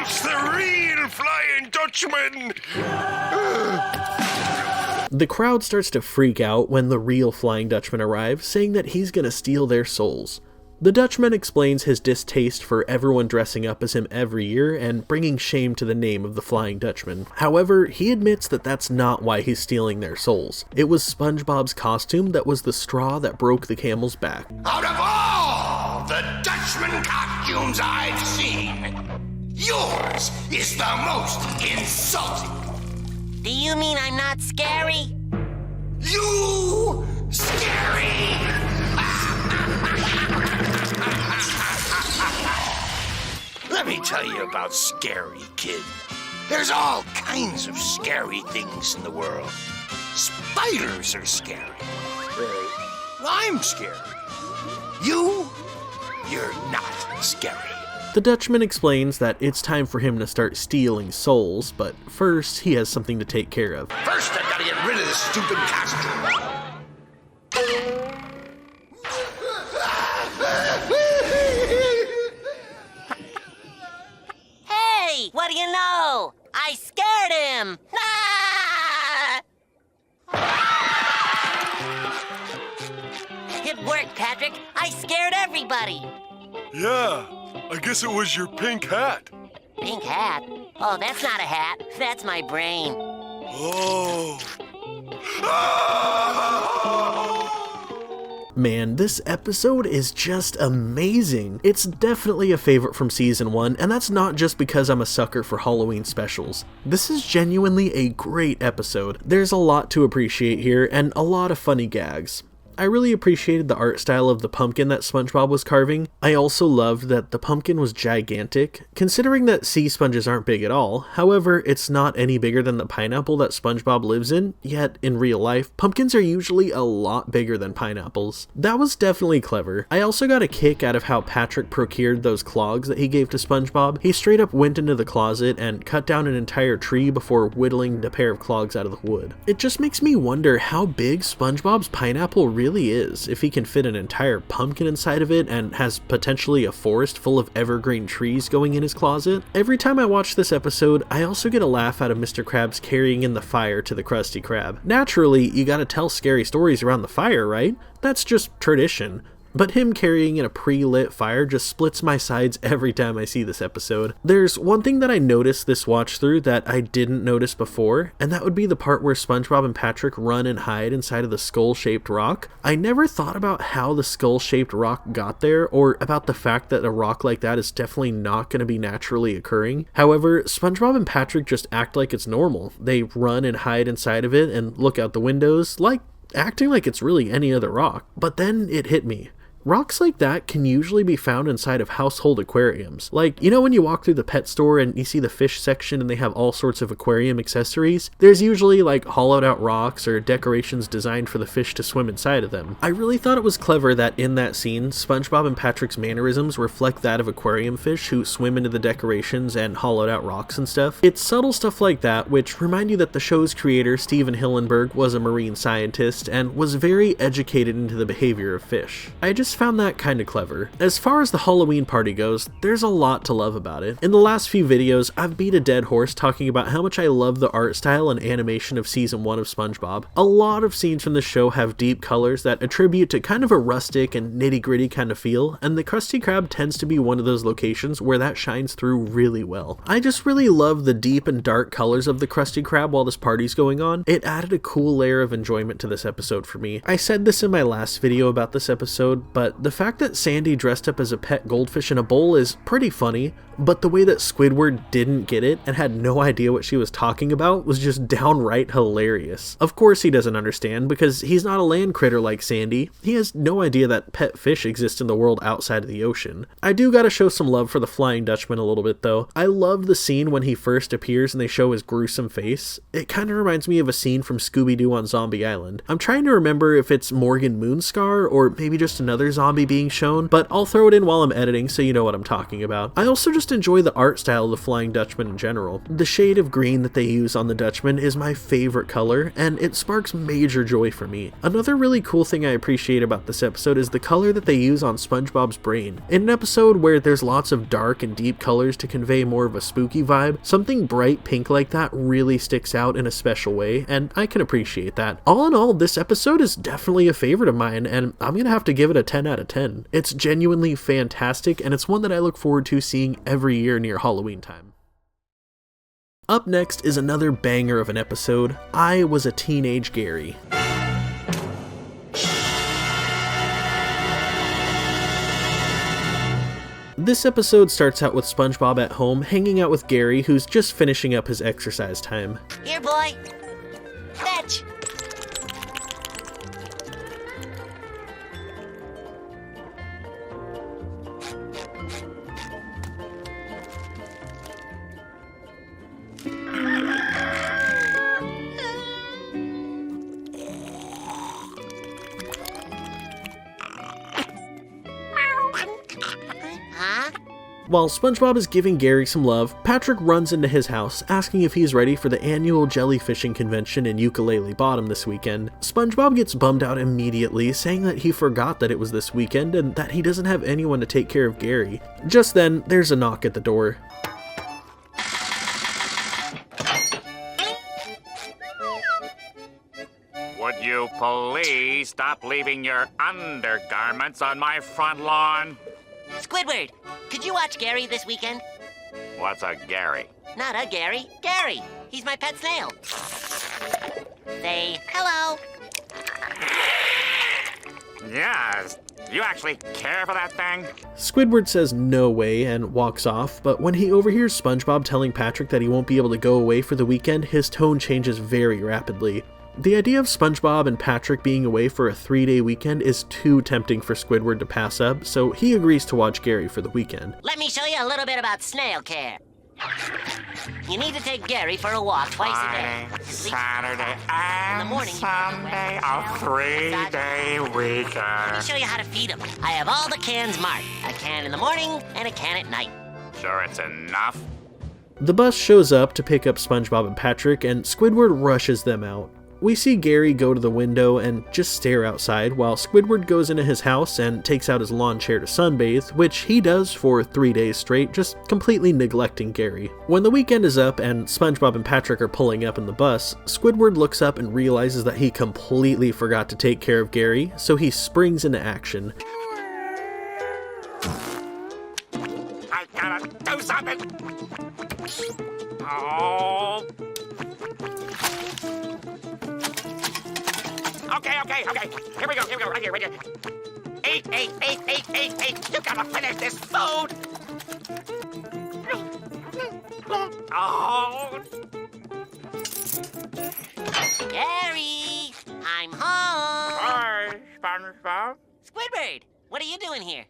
It's the real Flying Dutchman! The crowd starts to freak out when the real Flying Dutchman arrives, saying that he's gonna steal their souls. The Dutchman explains his distaste for everyone dressing up as him every year and bringing shame to the name of the Flying Dutchman. However, he admits that that's not why he's stealing their souls. It was SpongeBob's costume that was the straw that broke the camel's back. Out of all the Dutchman costumes I've seen, yours is the most insulting. Do you mean I'm not scary? You scary! Let me tell you about Scary, kid. There's all kinds of scary things in the world. Spiders are scary. I'm scary. You're not scary. The Dutchman explains that it's time for him to start stealing souls, but first he has something to take care of. First, I've got to get rid of this stupid costume. Hey, what do you know? I scared him! Ah! It worked, Patrick. I scared everybody. Yeah, I guess it was your pink hat. Pink hat? Oh, that's not a hat. That's my brain. Oh. Man, this episode is just amazing. It's definitely a favorite from season 1, and that's not just because I'm a sucker for Halloween specials. This is genuinely a great episode. There's a lot to appreciate here, and a lot of funny gags. I really appreciated the art style of the pumpkin that SpongeBob was carving. I also loved that the pumpkin was gigantic, considering that sea sponges aren't big at all. However, it's not any bigger than the pineapple that SpongeBob lives in, yet in real life, pumpkins are usually a lot bigger than pineapples. That was definitely clever. I also got a kick out of how Patrick procured those clogs that he gave to SpongeBob. He straight up went into the closet and cut down an entire tree before whittling a pair of clogs out of the wood. It just makes me wonder how big SpongeBob's pineapple really is, if he can fit an entire pumpkin inside of it and has potentially a forest full of evergreen trees going in his closet. Every time I watch this episode, I also get a laugh out of Mr. Krabs carrying in the fire to the Krusty Krab. Naturally, you gotta tell scary stories around the fire, right? That's just tradition. But him carrying in a pre-lit fire just splits my sides every time I see this episode. There's one thing that I noticed this watch through that I didn't notice before, and that would be the part where SpongeBob and Patrick run and hide inside of the skull-shaped rock. I never thought about how the skull-shaped rock got there, or about the fact that a rock like that is definitely not going to be naturally occurring. However, SpongeBob and Patrick just act like it's normal. They run and hide inside of it and look out the windows, like acting like it's really any other rock. But then it hit me. Rocks like that can usually be found inside of household aquariums. Like, you know when you walk through the pet store and you see the fish section and they have all sorts of aquarium accessories? There's usually like hollowed out rocks or decorations designed for the fish to swim inside of them. I really thought it was clever that in that scene, SpongeBob and Patrick's mannerisms reflect that of aquarium fish who swim into the decorations and hollowed out rocks and stuff. It's subtle stuff like that which remind you that the show's creator, Steven Hillenburg, was a marine scientist and was very educated into the behavior of fish. I just found that kind of clever. As far as the Halloween party goes, there's a lot to love about it. In the last few videos, I've beat a dead horse talking about how much I love the art style and animation of season 1 of SpongeBob. A lot of scenes from the show have deep colors that attribute to kind of a rustic and nitty-gritty kind of feel, and the Krusty Krab tends to be one of those locations where that shines through really well. I just really love the deep and dark colors of the Krusty Krab while this party's going on. It added a cool layer of enjoyment to this episode for me. I said this in my last video about this episode, but the fact that Sandy dressed up as a pet goldfish in a bowl is pretty funny, but the way that Squidward didn't get it and had no idea what she was talking about was just downright hilarious. Of course he doesn't understand, because he's not a land critter like Sandy. He has no idea that pet fish exist in the world outside of the ocean. I do gotta show some love for the Flying Dutchman a little bit though. I love the scene when he first appears and they show his gruesome face. It kinda reminds me of a scene from Scooby-Doo on Zombie Island. I'm trying to remember if it's Morgan Moonscar or maybe just another zombie being shown, but I'll throw it in while I'm editing so you know what I'm talking about. I also just enjoy the art style of the Flying Dutchman in general. The shade of green that they use on the Dutchman is my favorite color, and it sparks major joy for me. Another really cool thing I appreciate about this episode is the color that they use on SpongeBob's brain. In an episode where there's lots of dark and deep colors to convey more of a spooky vibe, something bright pink like that really sticks out in a special way, and I can appreciate that. All in all, this episode is definitely a favorite of mine, and I'm gonna have to give it a 10 out of 10. It's genuinely fantastic, and it's one that I look forward to seeing every year near Halloween time. Up next is another banger of an episode, I Was a Teenage Gary. This episode starts out with SpongeBob at home hanging out with Gary, who's just finishing up his exercise time. Here, boy. Fetch. While SpongeBob is giving Gary some love, Patrick runs into his house asking if he's ready for the annual jellyfishing convention in Bikini Bottom this weekend. SpongeBob gets bummed out immediately, saying that he forgot that it was this weekend and that he doesn't have anyone to take care of Gary. Just then, there's a knock at the door. Would you please stop leaving your undergarments on my front lawn? Squidward, could you watch Gary this weekend? What's a Gary? Not a Gary. Gary. He's my pet snail. Say hello. Yes. You actually care for that thing? Squidward says no way and walks off, but when he overhears SpongeBob telling Patrick that he won't be able to go away for the weekend, his tone changes very rapidly. The idea of SpongeBob and Patrick being away for a 3-day weekend is too tempting for Squidward to pass up, so he agrees to watch Gary for the weekend. Let me show you a little bit about snail care. You need to take Gary for a walk twice a day. Friday, Saturday, In the and morning, Sunday, a 3-day Let me weekend. show you how to feed him. I have all the cans marked. A can in the morning and a can at night. Sure it's enough? The bus shows up to pick up SpongeBob and Patrick, and Squidward rushes them out. We see Gary go to the window and just stare outside while Squidward goes into his house and takes out his lawn chair to sunbathe, which he does for 3 days straight, just completely neglecting Gary. When the weekend is up and SpongeBob and Patrick are pulling up in the bus, Squidward looks up and realizes that he completely forgot to take care of Gary, so he springs into action. I gotta do something! Oh... Okay. Here we go, right here. Eat. You gotta finish this food! Oh... Gary, I'm home. Hi, SpongeBob. Squidward, what are you doing here?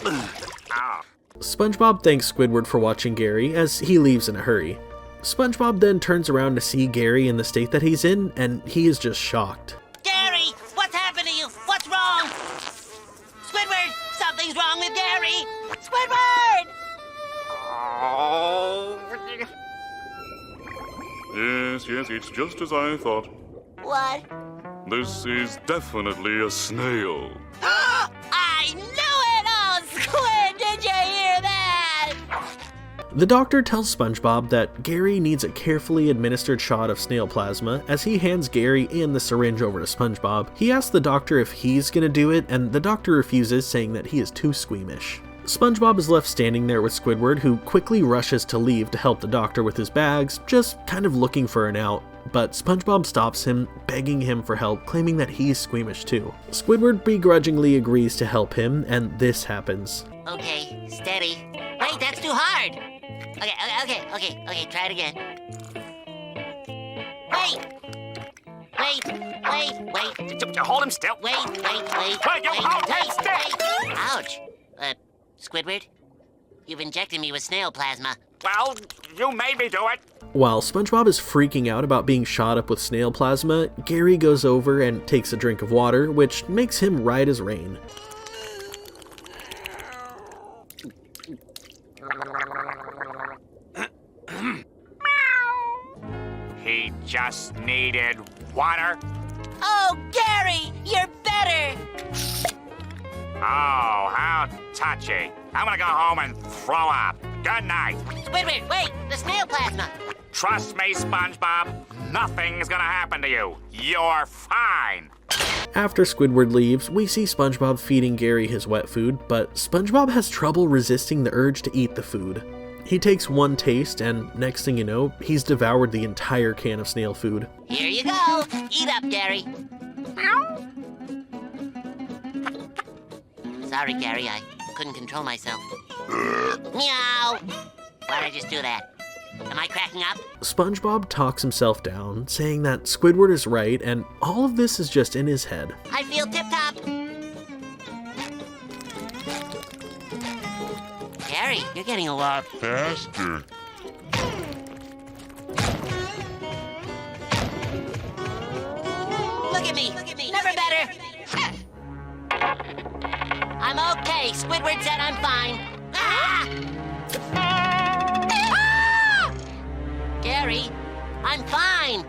Oh. SpongeBob thanks Squidward for watching Gary as he leaves in a hurry. SpongeBob then turns around to see Gary in the state that he's in, and he is just shocked. Gary, what's happened to you? What's wrong? Squidward, something's wrong with Gary. Squidward! Oh... Yes, it's just as I thought. What? This is definitely a snail. I knew it! Oh, Squid, did you hear that? The doctor tells SpongeBob that Gary needs a carefully administered shot of snail plasma as he hands Gary and the syringe over to SpongeBob. He asks the doctor if he's gonna do it, and the doctor refuses, saying that he is too squeamish. SpongeBob is left standing there with Squidward, who quickly rushes to leave to help the doctor with his bags, just kind of looking for an out. But SpongeBob stops him, begging him for help, claiming that he's squeamish too. Squidward begrudgingly agrees to help him, and this happens. Okay, steady. Wait, that's too hard. Okay, try it again. Wait. Hold him still. Wait. hold him still. Ouch. Squidward, you've injected me with snail plasma. Well, you made me do it. While SpongeBob is freaking out about being shot up with snail plasma, Gary goes over and takes a drink of water, which makes him right as rain. He just needed water. Oh, Gary, you're better. Oh, how touchy. I'm gonna go home and throw up. Good night. Squidward, wait, the snail plasma. Trust me, SpongeBob. Nothing's gonna happen to you. You're fine. After Squidward leaves, we see SpongeBob feeding Gary his wet food, but SpongeBob has trouble resisting the urge to eat the food. He takes one taste, and next thing you know, he's devoured the entire can of snail food. Here you go. Eat up, Gary. Sorry, Gary, I couldn't control myself. Meow. Why'd I just do that? Am I cracking up? SpongeBob talks himself down, saying that Squidward is right, and all of this is just in his head. I feel tip-top. Gary, you're getting a lot faster. Look at me. Never better. I'm okay. Squidward said I'm fine. Gary, I'm fine.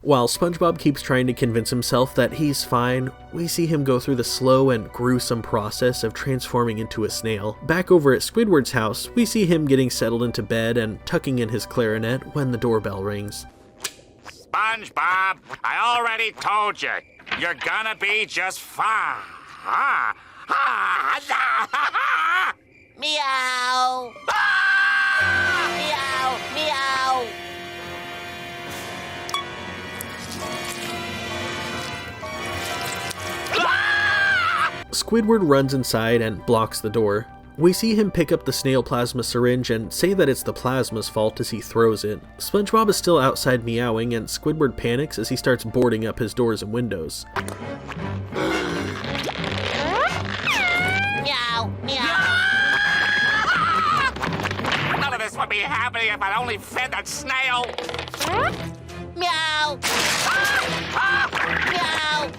While SpongeBob keeps trying to convince himself that he's fine, we see him go through the slow and gruesome process of transforming into a snail. Back over at Squidward's house, we see him getting settled into bed and tucking in his clarinet when the doorbell rings. SpongeBob, I already told you. You're gonna be just fine. Meow. Meow, meow. Squidward runs inside and blocks the door. We see him pick up the snail plasma syringe and say that it's the plasma's fault as he throws it. SpongeBob is still outside meowing, and Squidward panics as he starts boarding up his doors and windows. Meow, meow. None of this would be happening if I'd only fed that snail. Meow. Meow.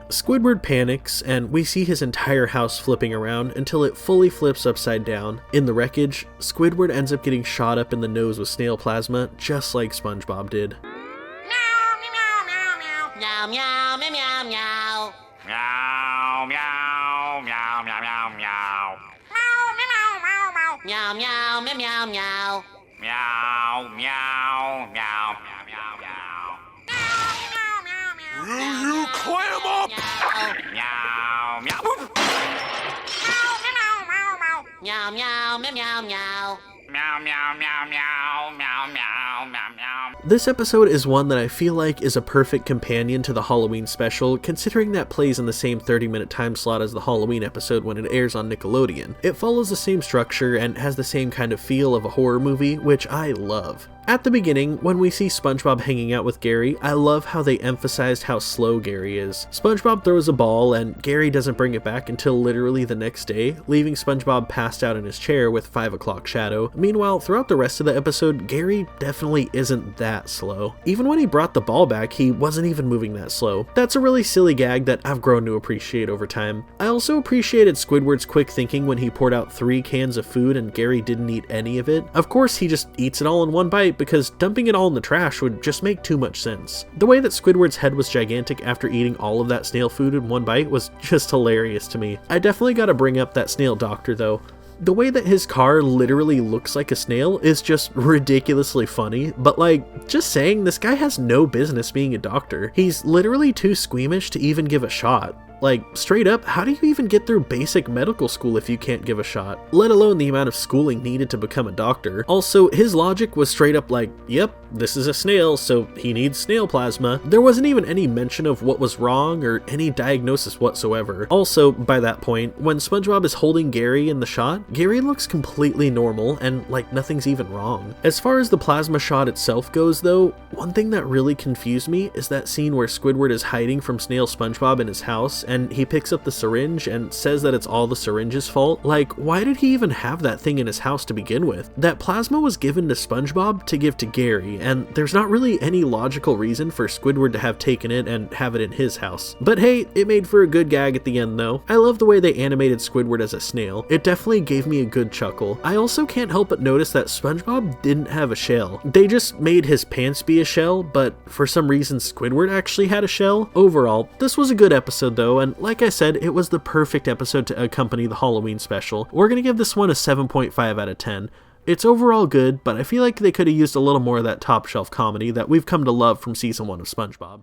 Squidward panics, and we see his entire house flipping around until it fully flips upside down. In the wreckage, Squidward ends up getting shot up in the nose with snail plasma, just like SpongeBob did. Meow, meow, meow, meow. Meow, meow, meow, meow, meow. Meow, meow, meow, meow, meow, meow. Meow, meow, meow, meow, meow. Meow, meow, meow, meow, meow, meow. Will you clam up? Meow, meow. Meow, meow, meow, meow, meow. Meow, meow, meow, meow, meow, meow, meow, meow. This episode is one that I feel like is a perfect companion to the Halloween special, considering that plays in the same 30-minute time slot as the Halloween episode when it airs on Nickelodeon. It follows the same structure and has the same kind of feel of a horror movie, which I love. At the beginning, when we see SpongeBob hanging out with Gary, I love how they emphasized how slow Gary is. SpongeBob throws a ball, and Gary doesn't bring it back until literally the next day, leaving SpongeBob passed out in his chair with 5 o'clock shadow. Meanwhile, throughout the rest of the episode, Gary definitely isn't that slow. Even when he brought the ball back, he wasn't even moving that slow. That's a really silly gag that I've grown to appreciate over time. I also appreciated Squidward's quick thinking when he poured out 3 cans of food and Gary didn't eat any of it. Of course, he just eats it all in one bite, because dumping it all in the trash would just make too much sense. The way that Squidward's head was gigantic after eating all of that snail food in one bite was just hilarious to me. I definitely gotta bring up that snail doctor though. The way that his car literally looks like a snail is just ridiculously funny, but like, just saying, this guy has no business being a doctor. He's literally too squeamish to even give a shot. Like, straight up, how do you even get through basic medical school if you can't give a shot? Let alone the amount of schooling needed to become a doctor. Also, his logic was straight up like, yep, this is a snail, so he needs snail plasma. There wasn't even any mention of what was wrong or any diagnosis whatsoever. Also, by that point, when SpongeBob is holding Gary in the shot, Gary looks completely normal and like nothing's even wrong. As far as the plasma shot itself goes though, one thing that really confused me is that scene where Squidward is hiding from Snail SpongeBob in his house and he picks up the syringe and says that it's all the syringe's fault. Like, why did he even have that thing in his house to begin with? That plasma was given to SpongeBob to give to Gary, and there's not really any logical reason for Squidward to have taken it and have it in his house. But hey, it made for a good gag at the end though. I love the way they animated Squidward as a snail. It definitely gave me a good chuckle. I also can't help but notice that SpongeBob didn't have a shell. They just made his pants be a shell, but for some reason Squidward actually had a shell. Overall, this was a good episode though, and like I said, it was the perfect episode to accompany the Halloween special. We're gonna give this one a 7.5 out of 10. It's overall good, but I feel like they could have used a little more of that top shelf comedy that we've come to love from season 1 of SpongeBob.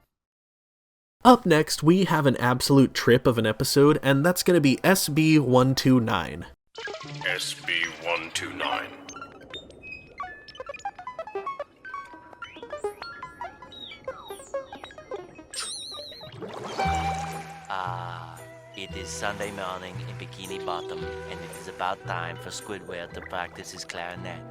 Up next, we have an absolute trip of an episode, and that's gonna be SB129. SB129. It is Sunday morning in Bikini Bottom, and it is about time for Squidward to practice his clarinet.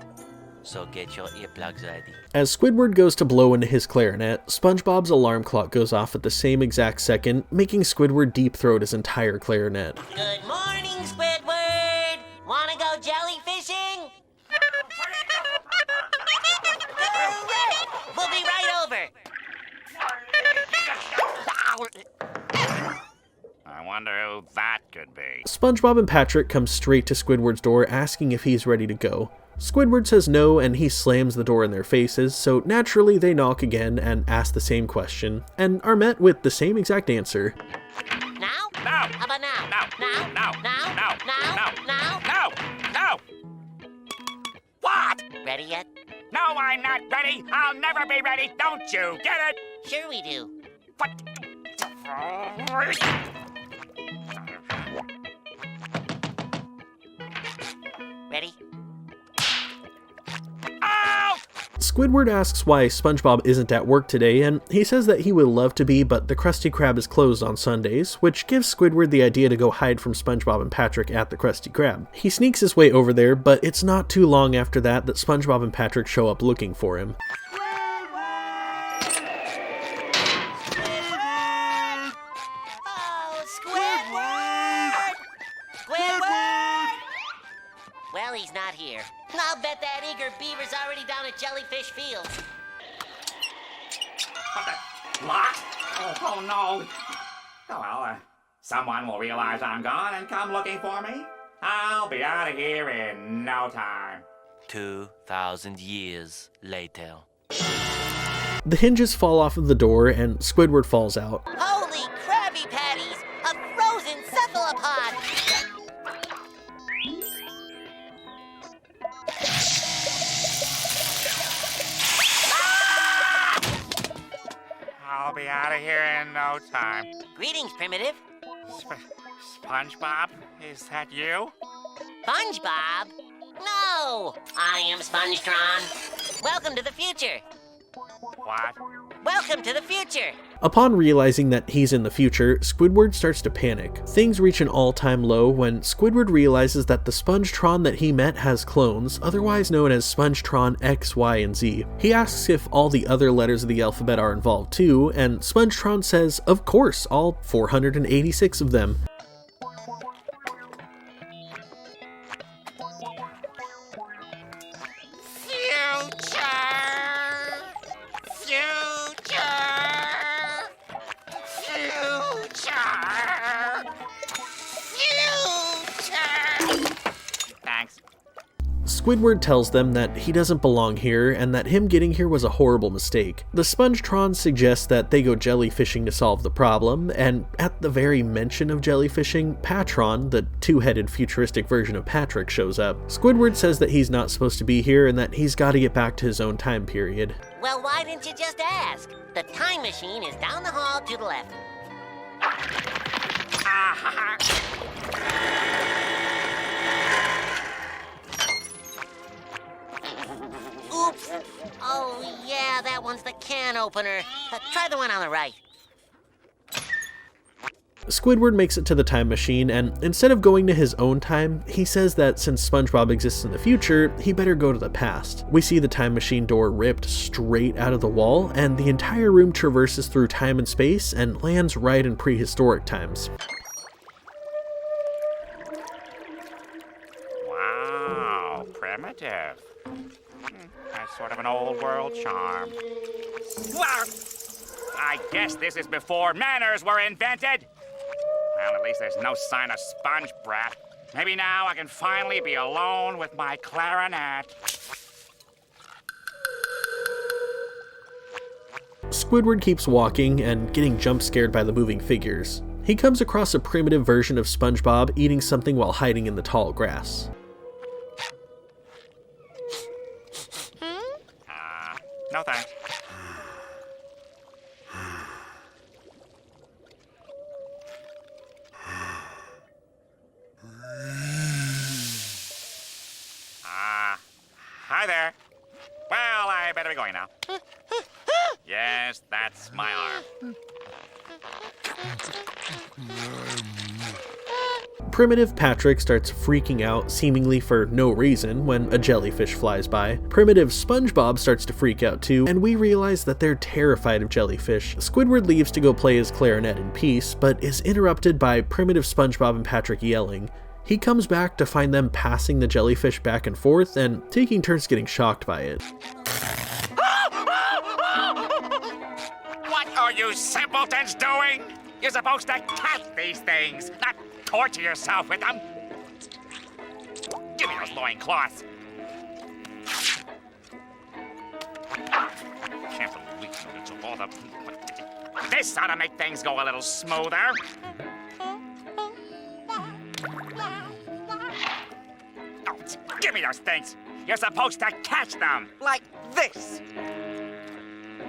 So get your earplugs ready. As Squidward goes to blow into his clarinet, SpongeBob's alarm clock goes off at the same exact second, making Squidward deep throat his entire clarinet. Good morning, Squidward. Wanna go jellyfishing? Hooray! We'll be right over. I wonder who that could be. SpongeBob and Patrick come straight to Squidward's door asking if he's ready to go. Squidward says no and he slams the door in their faces, so naturally they knock again and ask the same question, and are met with the same exact answer. Now? No! How about now? No! Now? No! Now? No! Now? No! Now? No! No! What? Ready yet? No, I'm not ready! I'll never be ready! Don't you get it? Sure we do. What? Ready? Oh! Squidward asks why SpongeBob isn't at work today, and he says that he would love to be, but the Krusty Krab is closed on Sundays, which gives Squidward the idea to go hide from SpongeBob and Patrick at the Krusty Krab. He sneaks his way over there, but it's not too long after that that SpongeBob and Patrick show up looking for him. Oh, Squidward! Squidward! Well, he's not here. I'll bet that eager beaver's already down at Jellyfish Field. What? Oh, no. Oh, well, someone will realize I'm gone and come looking for me. I'll be out of here in no time. 2,000 years later. The hinges fall off of the door and Squidward falls out. Holy Krabby Patties! A frozen cephalopod! I'll be out of here in no time. Greetings, Primitive. SpongeBob, is that you? SpongeBob? No! I am Spongetron. Welcome to the future. What? Welcome to the future. Upon realizing that he's in the future, Squidward starts to panic. Things reach an all-time low when Squidward realizes that the Spongetron that he met has clones, otherwise known as Spongetron X, Y, and Z. He asks if all the other letters of the alphabet are involved too, and Spongetron says, of course, all 486 of them. Squidward tells them that he doesn't belong here and that him getting here was a horrible mistake. The Spongetron suggests that they go jellyfishing to solve the problem, and at the very mention of jellyfishing, Patron, the two-headed futuristic version of Patrick, shows up. Squidward says that he's not supposed to be here and that he's got to get back to his own time period. Well, why didn't you just ask? The time machine is down the hall to the left. Oops! Oh, yeah, that one's the can opener. Try the one on the right. Squidward makes it to the time machine, and instead of going to his own time, he says that since SpongeBob exists in the future, he better go to the past. We see the time machine door ripped straight out of the wall, and the entire room traverses through time and space and lands right in prehistoric times. Wow, primitive. That's sort of an old world charm. Wow! I guess this is before manners were invented. Well, at least there's no sign of Sponge Brat. Maybe now I can finally be alone with my clarinet. Squidward keeps walking and getting jump scared by the moving figures. He comes across a primitive version of SpongeBob eating something while hiding in the tall grass. No thanks. Hi there. Well, I better be going now. Yes, that's my arm. Primitive Patrick starts freaking out seemingly for no reason when a jellyfish flies by. Primitive SpongeBob starts to freak out too, and we realize that they're terrified of jellyfish. Squidward leaves to go play his clarinet in peace, but is interrupted by Primitive SpongeBob and Patrick yelling. He comes back to find them passing the jellyfish back and forth and taking turns getting shocked by it. What are you you simpletons doing? You're supposed to catch these things, not torture yourself with them. Give me those loincloths. Can't believe it's all the... This ought to make things go a little smoother. Oh, give me those things. You're supposed to catch them, like this.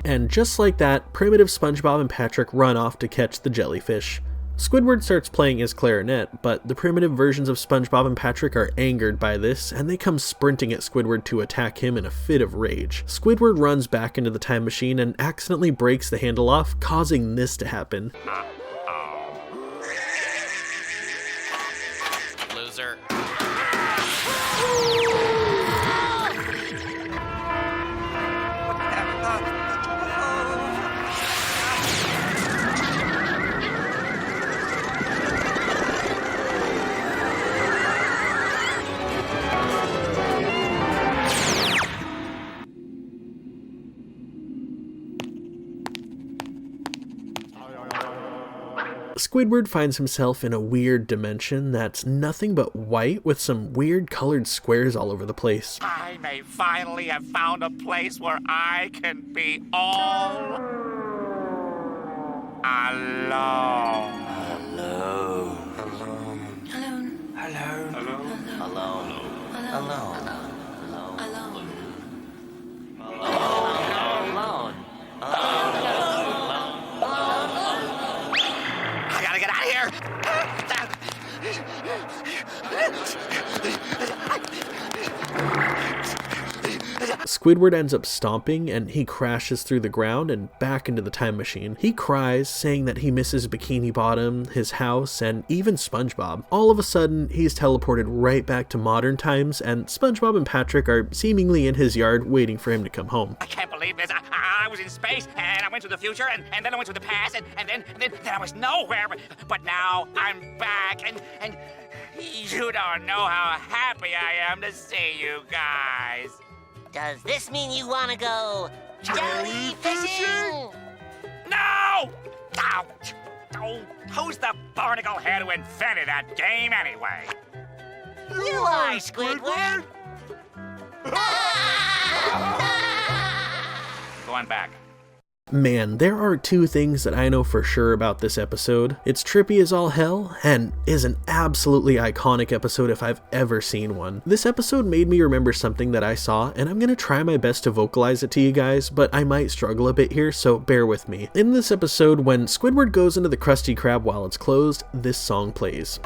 And just like that, primitive SpongeBob and Patrick run off to catch the jellyfish. Squidward starts playing his clarinet, but the primitive versions of SpongeBob and Patrick are angered by this, and they come sprinting at Squidward to attack him in a fit of rage. Squidward runs back into the time machine and accidentally breaks the handle off, causing this to happen. Loser. Squidward finds himself in a weird dimension that's nothing but white with some weird colored squares all over the place. I may finally have found a place where I can be all alone. I gotta get out of here. Squidward ends up stomping and he crashes through the ground and back into the time machine. He cries, saying that he misses Bikini Bottom, his house, and even SpongeBob. All of a sudden, he's teleported right back to modern times, and SpongeBob and Patrick are seemingly in his yard waiting for him to come home. I can't believe this. I was in space, and I went to the future, and then I went to the past, and then I was nowhere. But now I'm back, and you don't know how happy I am to see you guys. Does this mean you want to go jellyfishing? No! Oh, who's the barnacle head who invented that game anyway? You are, Squidward. Going back. Man, there are two things that I know for sure about this episode. It's trippy as all hell, and is an absolutely iconic episode if I've ever seen one. This episode made me remember something that I saw, and I'm gonna try my best to vocalize it to you guys, but I might struggle a bit here, so bear with me. In this episode, when Squidward goes into the Krusty Krab while it's closed, this song plays.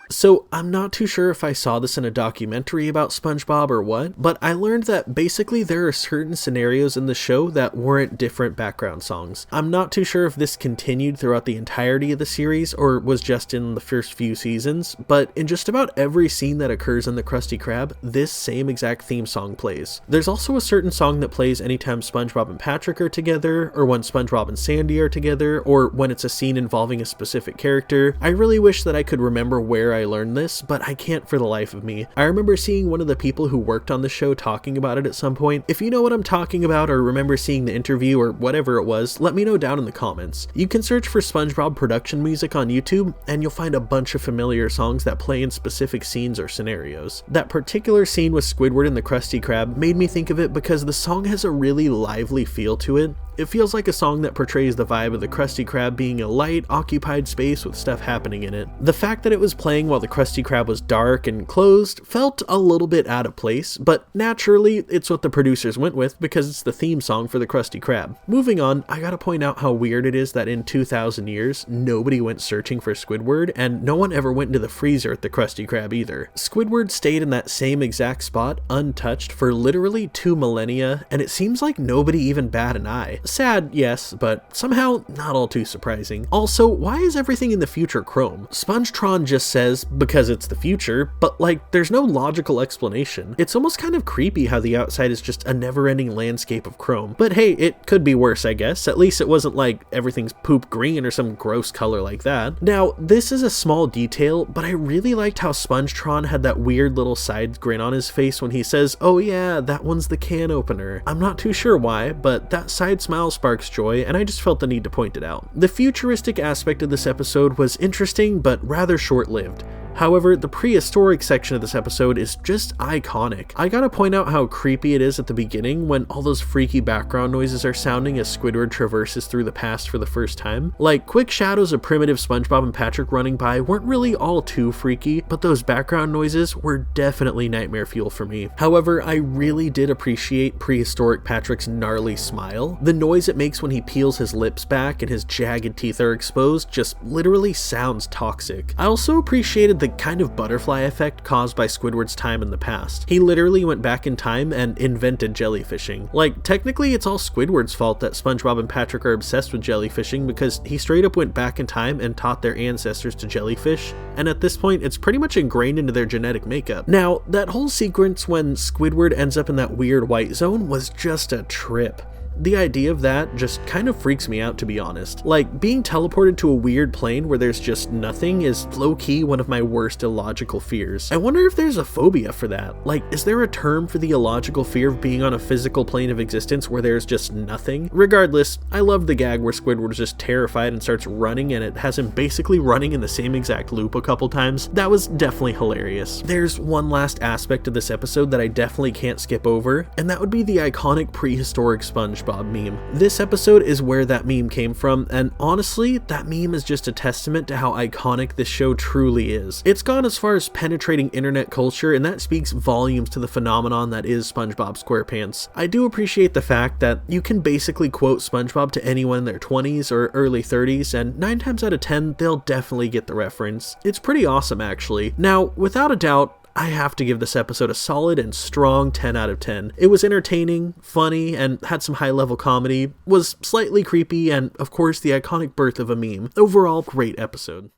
So I'm not too sure if I saw this in a documentary about SpongeBob or what, but I learned that basically there are certain scenarios in the show that warrant different background songs. I'm not too sure if this continued throughout the entirety of the series or was just in the first few seasons, but in just about every scene that occurs in the Krusty Krab, this same exact theme song plays. There's also a certain song that plays anytime SpongeBob and Patrick are together, or when SpongeBob and Sandy are together, or when it's a scene involving a specific character. I really wish that I could remember where I learned this, but I can't for the life of me. I remember seeing one of the people who worked on the show talking about it at some point. If you know what I'm talking about or remember seeing the interview or whatever it was, let me know down in the comments. You can search for SpongeBob production music on YouTube and you'll find a bunch of familiar songs that play in specific scenes or scenarios. That particular scene with Squidward and the Krusty Krab made me think of it because the song has a really lively feel to it. It feels like a song that portrays the vibe of the Krusty Krab being a light, occupied space with stuff happening in it. The fact that it was playing while the Krusty Krab was dark and closed felt a little bit out of place, but naturally, it's what the producers went with because it's the theme song for the Krusty Krab. Moving on, I gotta point out how weird it is that in 2,000 years, nobody went searching for Squidward, and no one ever went into the freezer at the Krusty Krab either. Squidward stayed in that same exact spot, untouched, for literally 2 millennia, and it seems like nobody even bat an eye. Sad, yes, but somehow not all too surprising. Also, why is everything in the future chrome? SpongeTron just says, guess because it's the future, but like, there's no logical explanation. It's almost kind of creepy how the outside is just a never-ending landscape of chrome. But hey, it could be worse, I guess. At least it wasn't like everything's poop green or some gross color like that. Now, this is a small detail, but I really liked how SpongeTron had that weird little side grin on his face when he says, "Oh yeah, that one's the can opener." I'm not too sure why, but that side smile sparks joy, and I just felt the need to point it out. The futuristic aspect of this episode was interesting, but rather short-lived. However, the prehistoric section of this episode is just iconic. I gotta point out how creepy it is at the beginning when all those freaky background noises are sounding as Squidward traverses through the past for the first time. Like, quick shadows of primitive SpongeBob and Patrick running by weren't really all too freaky, but those background noises were definitely nightmare fuel for me. However, I really did appreciate prehistoric Patrick's gnarly smile. The noise it makes when he peels his lips back and his jagged teeth are exposed just literally sounds toxic. I also appreciated the kind of butterfly effect caused by Squidward's time in the past. He literally went back in time and invented jellyfishing. Like, technically it's all Squidward's fault that SpongeBob and Patrick are obsessed with jellyfishing because he straight up went back in time and taught their ancestors to jellyfish, and at this point it's pretty much ingrained into their genetic makeup. Now, that whole sequence when Squidward ends up in that weird white zone was just a trip. The idea of that just kind of freaks me out, to be honest. Like, being teleported to a weird plane where there's just nothing is low-key one of my worst illogical fears. I wonder if there's a phobia for that. Like, is there a term for the illogical fear of being on a physical plane of existence where there's just nothing? Regardless, I loved the gag where Squidward is just terrified and starts running, and it has him basically running in the same exact loop a couple times. That was definitely hilarious. There's one last aspect of this episode that I definitely can't skip over, and that would be the iconic prehistoric SpongeBob meme. This episode is where that meme came from, and honestly, that meme is just a testament to how iconic this show truly is. It's gone as far as penetrating internet culture, and that speaks volumes to the phenomenon that is SpongeBob SquarePants. I do appreciate the fact that you can basically quote SpongeBob to anyone in their 20s or early 30s, and 9 times out of 10, they'll definitely get the reference. It's pretty awesome, actually. Now, without a doubt, I have to give this episode a solid and strong 10 out of 10. It was entertaining, funny, and had some high-level comedy, was slightly creepy, and of course the iconic birth of a meme. Overall, great episode.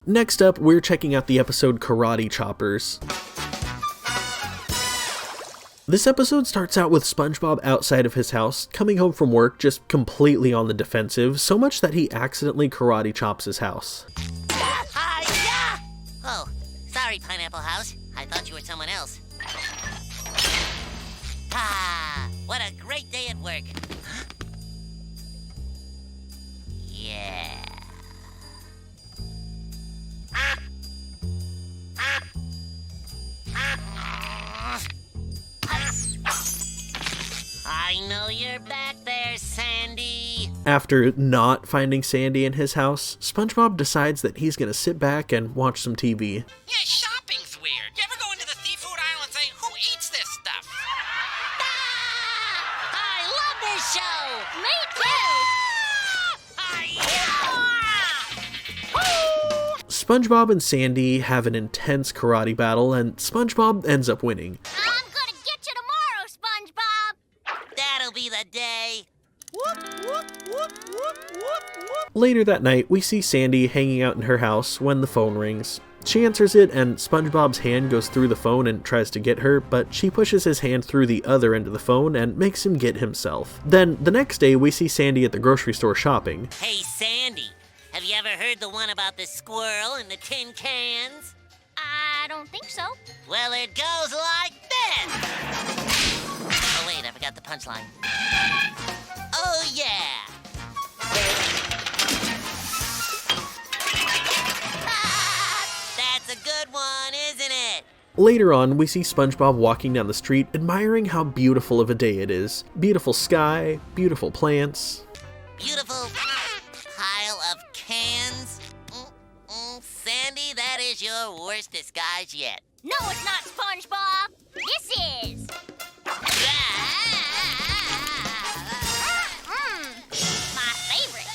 Next up, we're checking out the episode Karate Choppers. This episode starts out with SpongeBob outside of his house, coming home from work just completely on the defensive, so much that he accidentally karate chops his house. Oh, sorry, Pineapple House. I thought you were someone else. Ah, what a great day at work. Yeah. I know you're back there, Sandy. After not finding Sandy in his house, SpongeBob decides that he's gonna sit back and watch some TV. Yeah, shopping's weird. You ever go into the seafood aisle and say, who eats this stuff? I love this show! Me too! SpongeBob and Sandy have an intense karate battle, and SpongeBob ends up winning. I'm gonna get you tomorrow, SpongeBob! That'll be the day. Later that night, we see Sandy hanging out in her house when the phone rings. She answers it, and SpongeBob's hand goes through the phone and tries to get her, but she pushes his hand through the other end of the phone and makes him get himself. Then, the next day, we see Sandy at the grocery store shopping. Hey, Sandy, have you ever heard the one about the squirrel and the tin cans? I don't think so. Well, it goes like this. Oh, wait, I forgot the punchline. Oh, yeah. That's a good one, isn't it? Later on, we see SpongeBob walking down the street, admiring how beautiful of a day it is. Beautiful sky, beautiful plants. Beautiful pile of cans. Sandy, that is your worst disguise yet. No, it's not, SpongeBob. This is. My favorite.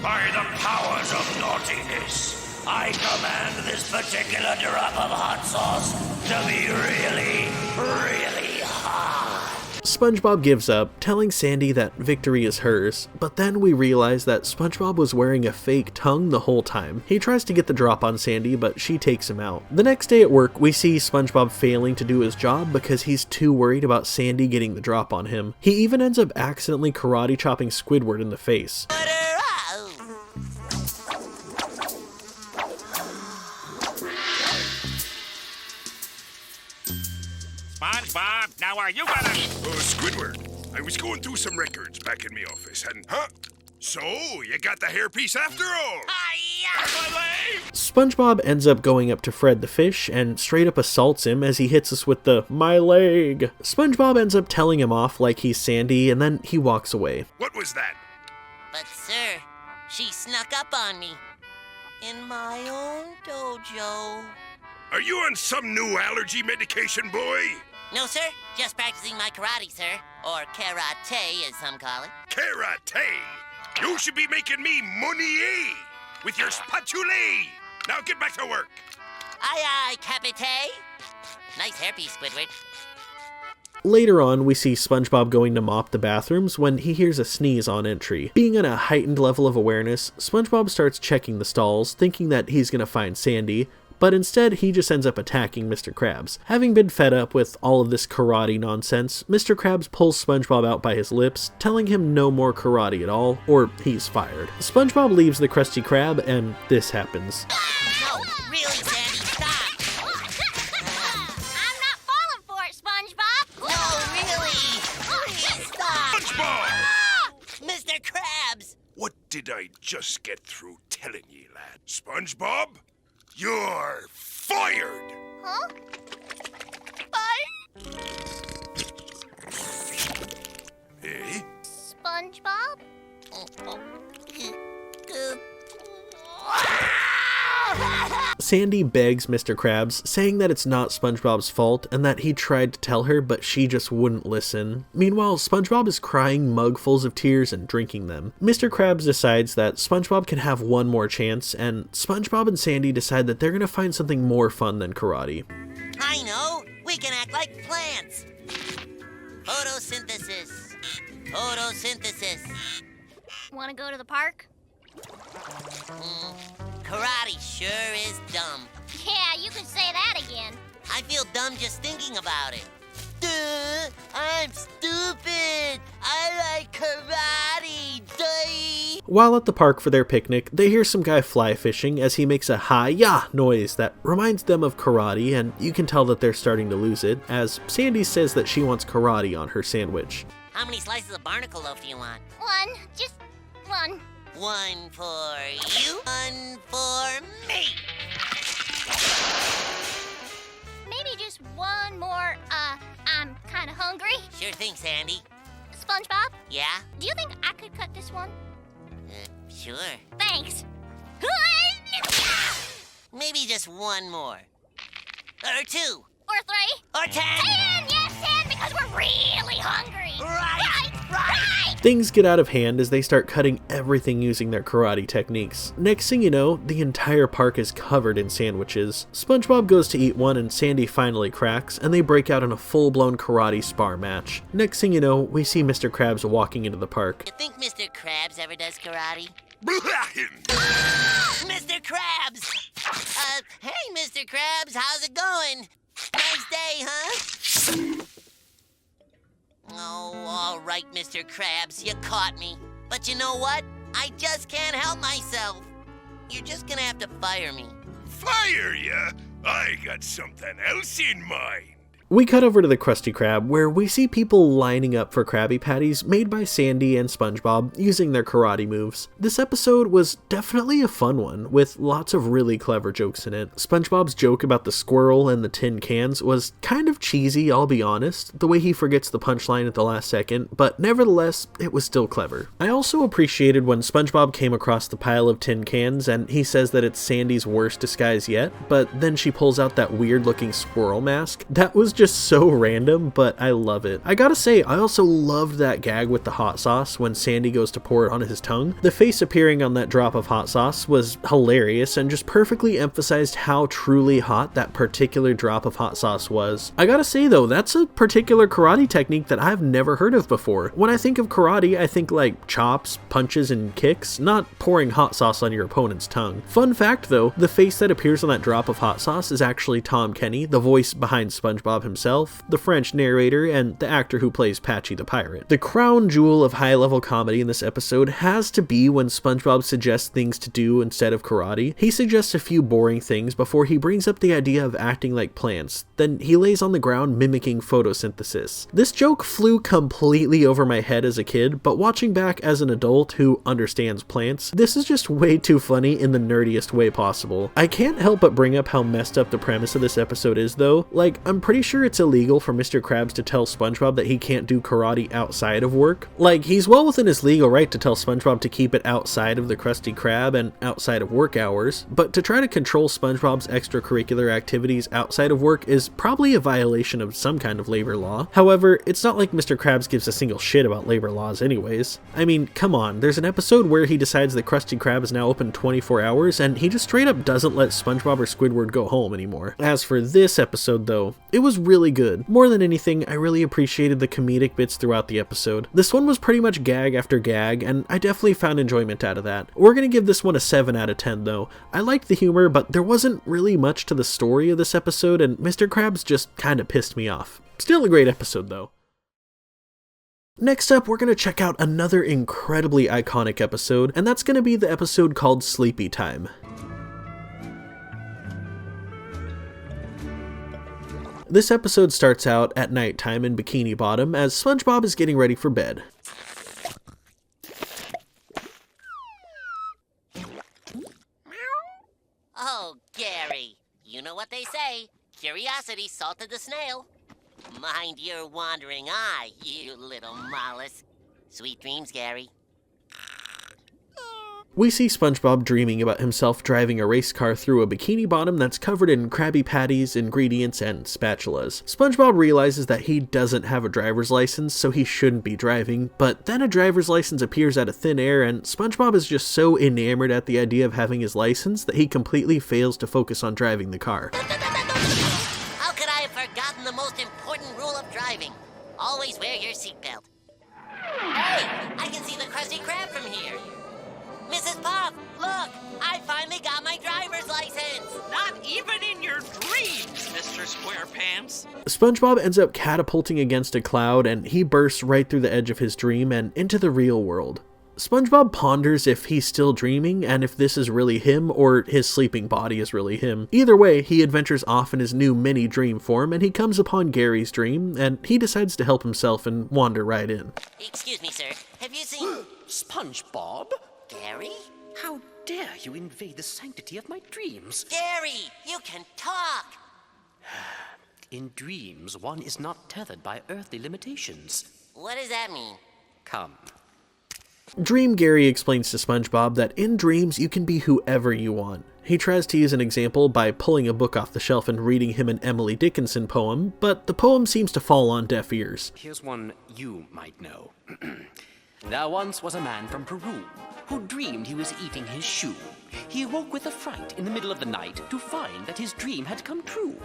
By the powers of naughtiness, I command this particular drop of hot sauce to be really, really hot. SpongeBob gives up, telling Sandy that victory is hers, but then we realize that SpongeBob was wearing a fake tongue the whole time. He tries to get the drop on Sandy, but she takes him out. The next day at work, we see SpongeBob failing to do his job because he's too worried about Sandy getting the drop on him. He even ends up accidentally karate chopping Squidward in the face. SpongeBob, now are you gonna... Squidward, I was going through some records back in my office, and... Huh? So, you got the hairpiece after all? SpongeBob ends up going up to Fred the fish and straight up assaults him as he hits us with the "my leg." SpongeBob ends up telling him off like he's Sandy, and then he walks away. What was that? But, sir, she snuck up on me. In my own dojo. Are you on some new allergy medication, boy? No, sir. Just practicing my karate, sir. Or karate, as some call it. Karate? You should be making me money, eh? With your spatula. Now get back to work. Aye, aye, Capite. Nice hairpiece, Squidward. Later on, we see SpongeBob going to mop the bathrooms when he hears a sneeze on entry. Being at a heightened level of awareness, SpongeBob starts checking the stalls, thinking that he's gonna find Sandy, but instead he just ends up attacking Mr. Krabs. Having been fed up with all of this karate nonsense, Mr. Krabs pulls SpongeBob out by his lips, telling him no more karate at all, or he's fired. SpongeBob leaves the Krusty Krab, and this happens. No, really, Sandy, stop! I'm not falling for it, SpongeBob! No, really! Please stop! SpongeBob! Mr. Krabs! What did I just get through telling ye, lad? SpongeBob? You're fired! Huh? Eh? SpongeBob? Sandy begs Mr. Krabs, saying that it's not SpongeBob's fault and that he tried to tell her, but she just wouldn't listen. Meanwhile, SpongeBob is crying mugfuls of tears and drinking them. Mr. Krabs decides that SpongeBob can have one more chance, and SpongeBob and Sandy decide that they're gonna find something more fun than karate. I know! We can act like plants! Photosynthesis. Photosynthesis. Want to go to the park? Karate sure is dumb. Yeah, you can say that again. I feel dumb just thinking about it. Duh! I'm stupid! I like karate! Duh! While at the park for their picnic, they hear some guy fly fishing as he makes a hi-ya noise that reminds them of karate, and you can tell that they're starting to lose it, as Sandy says that she wants karate on her sandwich. How many slices of barnacle loaf do you want? One. Just one. One for you, one for me. Maybe just one more, I'm kind of hungry. Sure thing, Sandy. SpongeBob? Yeah? Do you think I could cut this one? Sure. Thanks. Maybe just one more. Or two. Or 3. Or 10. 10! Yes, 10, because we're really hungry. Right. Things get out of hand as they start cutting everything using their karate techniques. Next thing you know, the entire park is covered in sandwiches. SpongeBob goes to eat one and Sandy finally cracks, and they break out in a full-blown karate spar match. Next thing you know, we see Mr. Krabs walking into the park. You think Mr. Krabs ever does karate? Mr. Krabs! Hey, Mr. Krabs, how's it going? Nice day, huh? Oh, all right, Mr. Krabs, you caught me. But you know what? I just can't help myself. You're just gonna have to fire me. Fire ya? I got something else in mind. We cut over to the Krusty Krab, where we see people lining up for Krabby Patties made by Sandy and SpongeBob using their karate moves. This episode was definitely a fun one, with lots of really clever jokes in it. SpongeBob's joke about the squirrel and the tin cans was kind of cheesy, I'll be honest, the way he forgets the punchline at the last second, but nevertheless, it was still clever. I also appreciated when SpongeBob came across the pile of tin cans and he says that it's Sandy's worst disguise yet, but then she pulls out that weird looking squirrel mask. That was just so random, but I love it. I gotta say, I also loved that gag with the hot sauce when Sandy goes to pour it on his tongue. The face appearing on that drop of hot sauce was hilarious and just perfectly emphasized how truly hot that particular drop of hot sauce was. I gotta say though, that's a particular karate technique that I've never heard of before. When I think of karate, I think like chops, punches, and kicks, not pouring hot sauce on your opponent's tongue. Fun fact though, the face that appears on that drop of hot sauce is actually Tom Kenny, the voice behind SpongeBob himself, the French narrator, and the actor who plays Patchy the Pirate. The crown jewel of high-level comedy in this episode has to be when SpongeBob suggests things to do instead of karate. He suggests a few boring things before he brings up the idea of acting like plants, then he lays on the ground mimicking photosynthesis. This joke flew completely over my head as a kid, but watching back as an adult who understands plants, this is just way too funny in the nerdiest way possible. I can't help but bring up how messed up the premise of this episode is though. Like, I'm pretty sure it's illegal for Mr. Krabs to tell SpongeBob that he can't do karate outside of work. Like, he's well within his legal right to tell SpongeBob to keep it outside of the Krusty Krab and outside of work hours, but to try to control SpongeBob's extracurricular activities outside of work is probably a violation of some kind of labor law. However, it's not like Mr. Krabs gives a single shit about labor laws anyways. I mean, come on, there's an episode where he decides the Krusty Krab is now open 24 hours and he just straight up doesn't let SpongeBob or Squidward go home anymore. As for this episode though, it was really good. More than anything, I really appreciated the comedic bits throughout the episode. This one was pretty much gag after gag, and I definitely found enjoyment out of that. We're gonna give this one a 7 out of 10 though. I liked the humor, but there wasn't really much to the story of this episode, and Mr. Krabs just kinda pissed me off. Still a great episode though. Next up, we're going to check out another incredibly iconic episode, and that's going to be the episode called Sleepy Time. This episode starts out at nighttime in Bikini Bottom as SpongeBob is getting ready for bed. Oh, Gary, you know what they say. Curiosity salted the snail. Mind your wandering eye, you little mollusk. Sweet dreams, Gary. We see SpongeBob dreaming about himself driving a race car through a bikini bottom that's covered in Krabby Patties, ingredients, and spatulas. SpongeBob realizes that he doesn't have a driver's license, so he shouldn't be driving, but then a driver's license appears out of thin air, and SpongeBob is just so enamored at the idea of having his license that he completely fails to focus on driving the car. How could I have forgotten the most important rule of driving? Always wear your seatbelt. Hey, I can see the Krusty Krab from here. Mrs. Puff, look! I finally got my driver's license! Not even in your dreams, Mr. SquarePants! SpongeBob ends up catapulting against a cloud, and he bursts right through the edge of his dream and into the real world. SpongeBob ponders if he's still dreaming and if this is really him or his sleeping body is really him. Either way, he adventures off in his new mini dream form and he comes upon Gary's dream and he decides to help himself and wander right in. Excuse me, sir. Have you seen... SpongeBob? Gary? How dare you invade the sanctity of my dreams? Gary, you can talk! In dreams, one is not tethered by earthly limitations. What does that mean? Come. Dream Gary explains to SpongeBob that in dreams you can be whoever you want. He tries to use an example by pulling a book off the shelf and reading him an Emily Dickinson poem, but the poem seems to fall on deaf ears. Here's one you might know. There once was a man from Peru who dreamed he was eating his shoe. He awoke with a fright in the middle of the night to find that his dream had come true.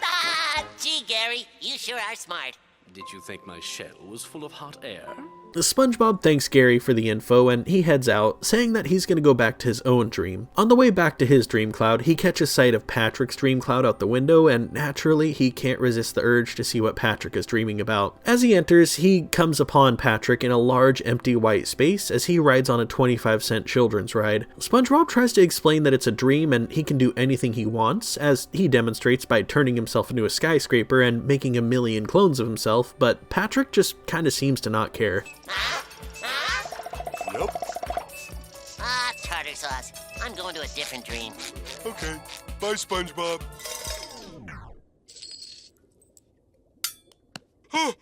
Ah, gee, Gary, you sure are smart. Did you think my shell was full of hot air? SpongeBob thanks Gary for the info and he heads out, saying that he's going to go back to his own dream. On the way back to his dream cloud, he catches sight of Patrick's dream cloud out the window, and naturally he can't resist the urge to see what Patrick is dreaming about. As he enters, he comes upon Patrick in a large empty white space as he rides on a 25-cent children's ride. SpongeBob tries to explain that it's a dream and he can do anything he wants, as he demonstrates by turning himself into a skyscraper and making a million clones of himself, but Patrick just kinda seems to not care. Nope. Ah, tartar sauce. I'm going to a different dream. Okay. Bye, SpongeBob. Huh!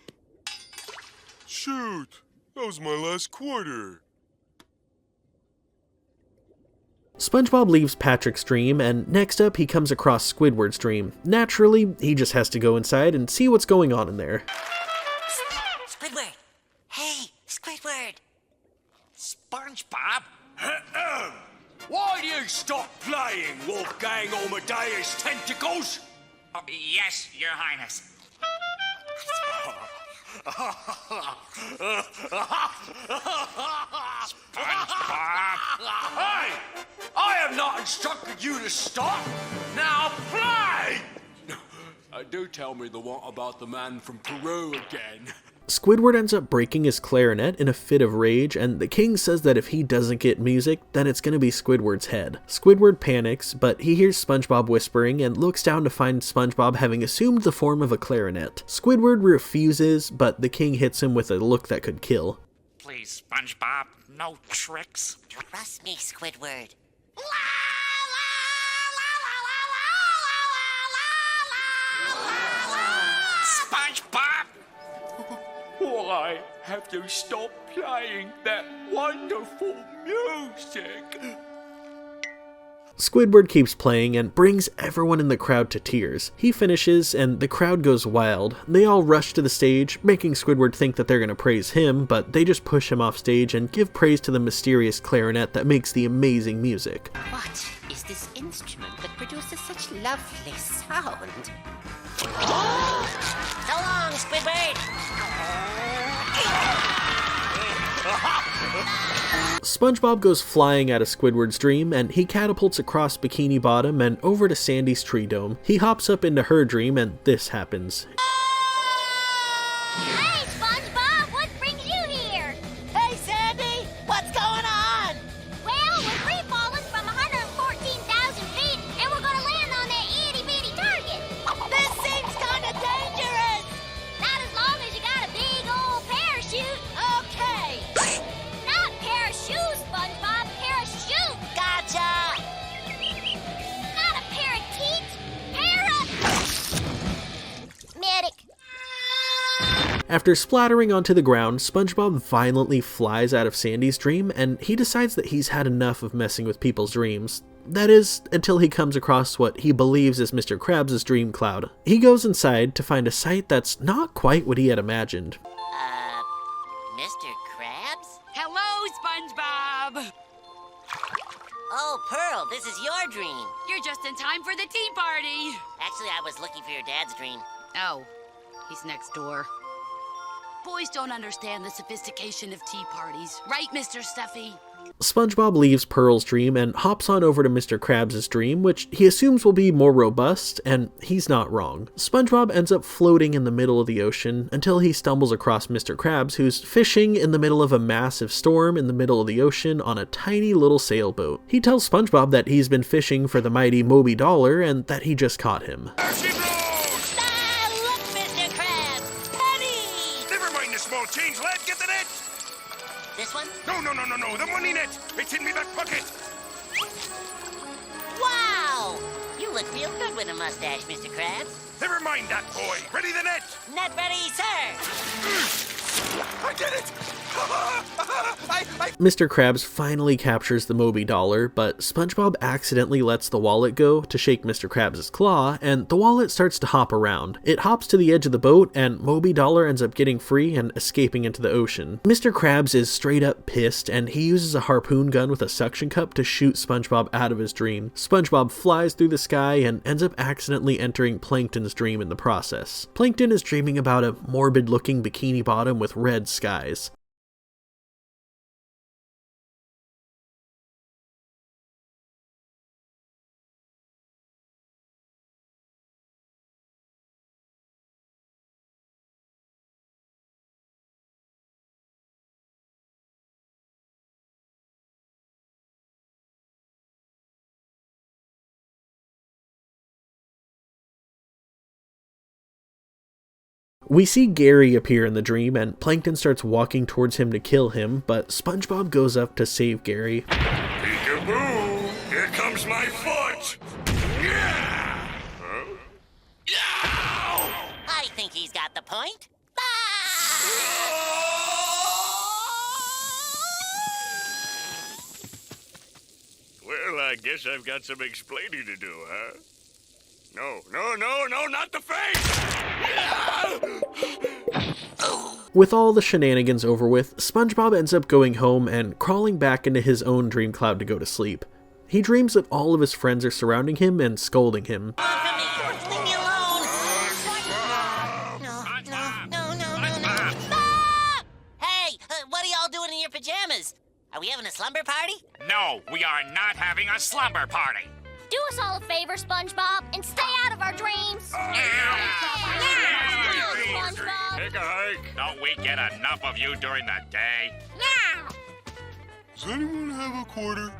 Shoot! That was my last quarter. SpongeBob leaves Patrick's dream, and next up he comes across Squidward's dream. Naturally, he just has to go inside and see what's going on in there. Squidward! Hey, Squidward! SpongeBob? Why do you stop playing, Wolfgang Amadeus Tentacles? Yes, Your Highness. SpongeBob! Hey! I have not instructed you to stop! Now play! Do tell me the one about the man from Peru again. Squidward ends up breaking his clarinet in a fit of rage, and the king says that if he doesn't get music, then it's gonna be Squidward's head. Squidward panics, but he hears SpongeBob whispering and looks down to find SpongeBob having assumed the form of a clarinet. Squidward refuses, but the king hits him with a look that could kill. Please, SpongeBob, no tricks. Trust me, Squidward. SpongeBob! Why have you stopped playing that wonderful music? Squidward keeps playing and brings everyone in the crowd to tears. He finishes and the crowd goes wild. They all rush to the stage, making Squidward think that they're gonna praise him, but they just push him off stage and give praise to the mysterious clarinet that makes the amazing music. What is this instrument that produces such lovely sound? So long, Squidward! SpongeBob goes flying out of Squidward's dream, and he catapults across Bikini Bottom and over to Sandy's tree dome. He hops up into her dream, and this happens. Hey, SpongeBob, what brings you here? Hey, Sandy! What's going on? Well, we're free-falling from 114,000 feet, and we're gonna land on that itty-bitty target. This seems kinda dangerous! Not as long as you got a big old parachute. Okay! Not parachute, SpongeBob, parachute. Gotcha! Not a parakeet, medic. After splattering onto the ground, SpongeBob violently flies out of Sandy's dream, and he decides that he's had enough of messing with people's dreams. That is, until he comes across what he believes is Mr. Krabs' dream cloud. He goes inside to find a sight that's not quite what he had imagined. Mr. Krabs? Hello, SpongeBob! Oh, Pearl, this is your dream. You're just in time for the tea party. Actually, I was looking for your dad's dream. Oh, he's next door. Boys don't understand the sophistication of tea parties, right, Mr. Stuffy? SpongeBob leaves Pearl's dream and hops on over to Mr. Krabs' dream, which he assumes will be more robust, and he's not wrong. SpongeBob ends up floating in the middle of the ocean until he stumbles across Mr. Krabs, who's fishing in the middle of a massive storm in the middle of the ocean on a tiny little sailboat. He tells SpongeBob that he's been fishing for the mighty Moby Dollar and that he just caught him. Look, Mr. Krabs! Penny! Never mind the small change, lad. Get the net. This one? No, the money net. It's in me back pocket. Wow! You look real good with a mustache, Mr. Krabs. Never mind that, boy. Ready the net? Net ready, sir! I did it! Mr. Krabs finally captures the Moby Dollar, but SpongeBob accidentally lets the wallet go to shake Mr. Krabs' claw, and the wallet starts to hop around. It hops to the edge of the boat, and Moby Dollar ends up getting free and escaping into the ocean. Mr. Krabs is straight up pissed, and he uses a harpoon gun with a suction cup to shoot SpongeBob out of his dream. SpongeBob flies through the sky and ends up accidentally entering Plankton's dream in the process. Plankton is dreaming about a morbid-looking Bikini Bottom with red skies. We see Gary appear in the dream, and Plankton starts walking towards him to kill him, but SpongeBob goes up to save Gary. Peekaboo! Here comes my foot! Yeah! I think he's got the point. Well, I guess I've got some explaining to do, huh? No, not the face! With all the shenanigans over with, SpongeBob ends up going home and crawling back into his own dream cloud to go to sleep. He dreams that all of his friends are surrounding him and scolding him. Leave me alone! No. Hey, what are y'all doing in your pajamas? Are we having a slumber party? No, we are not having a slumber party. Do us all a favor, SpongeBob, and stay out of our dreams. SpongeBob. Take a hike. Don't we get enough of you during the day? Does anyone have a quarter?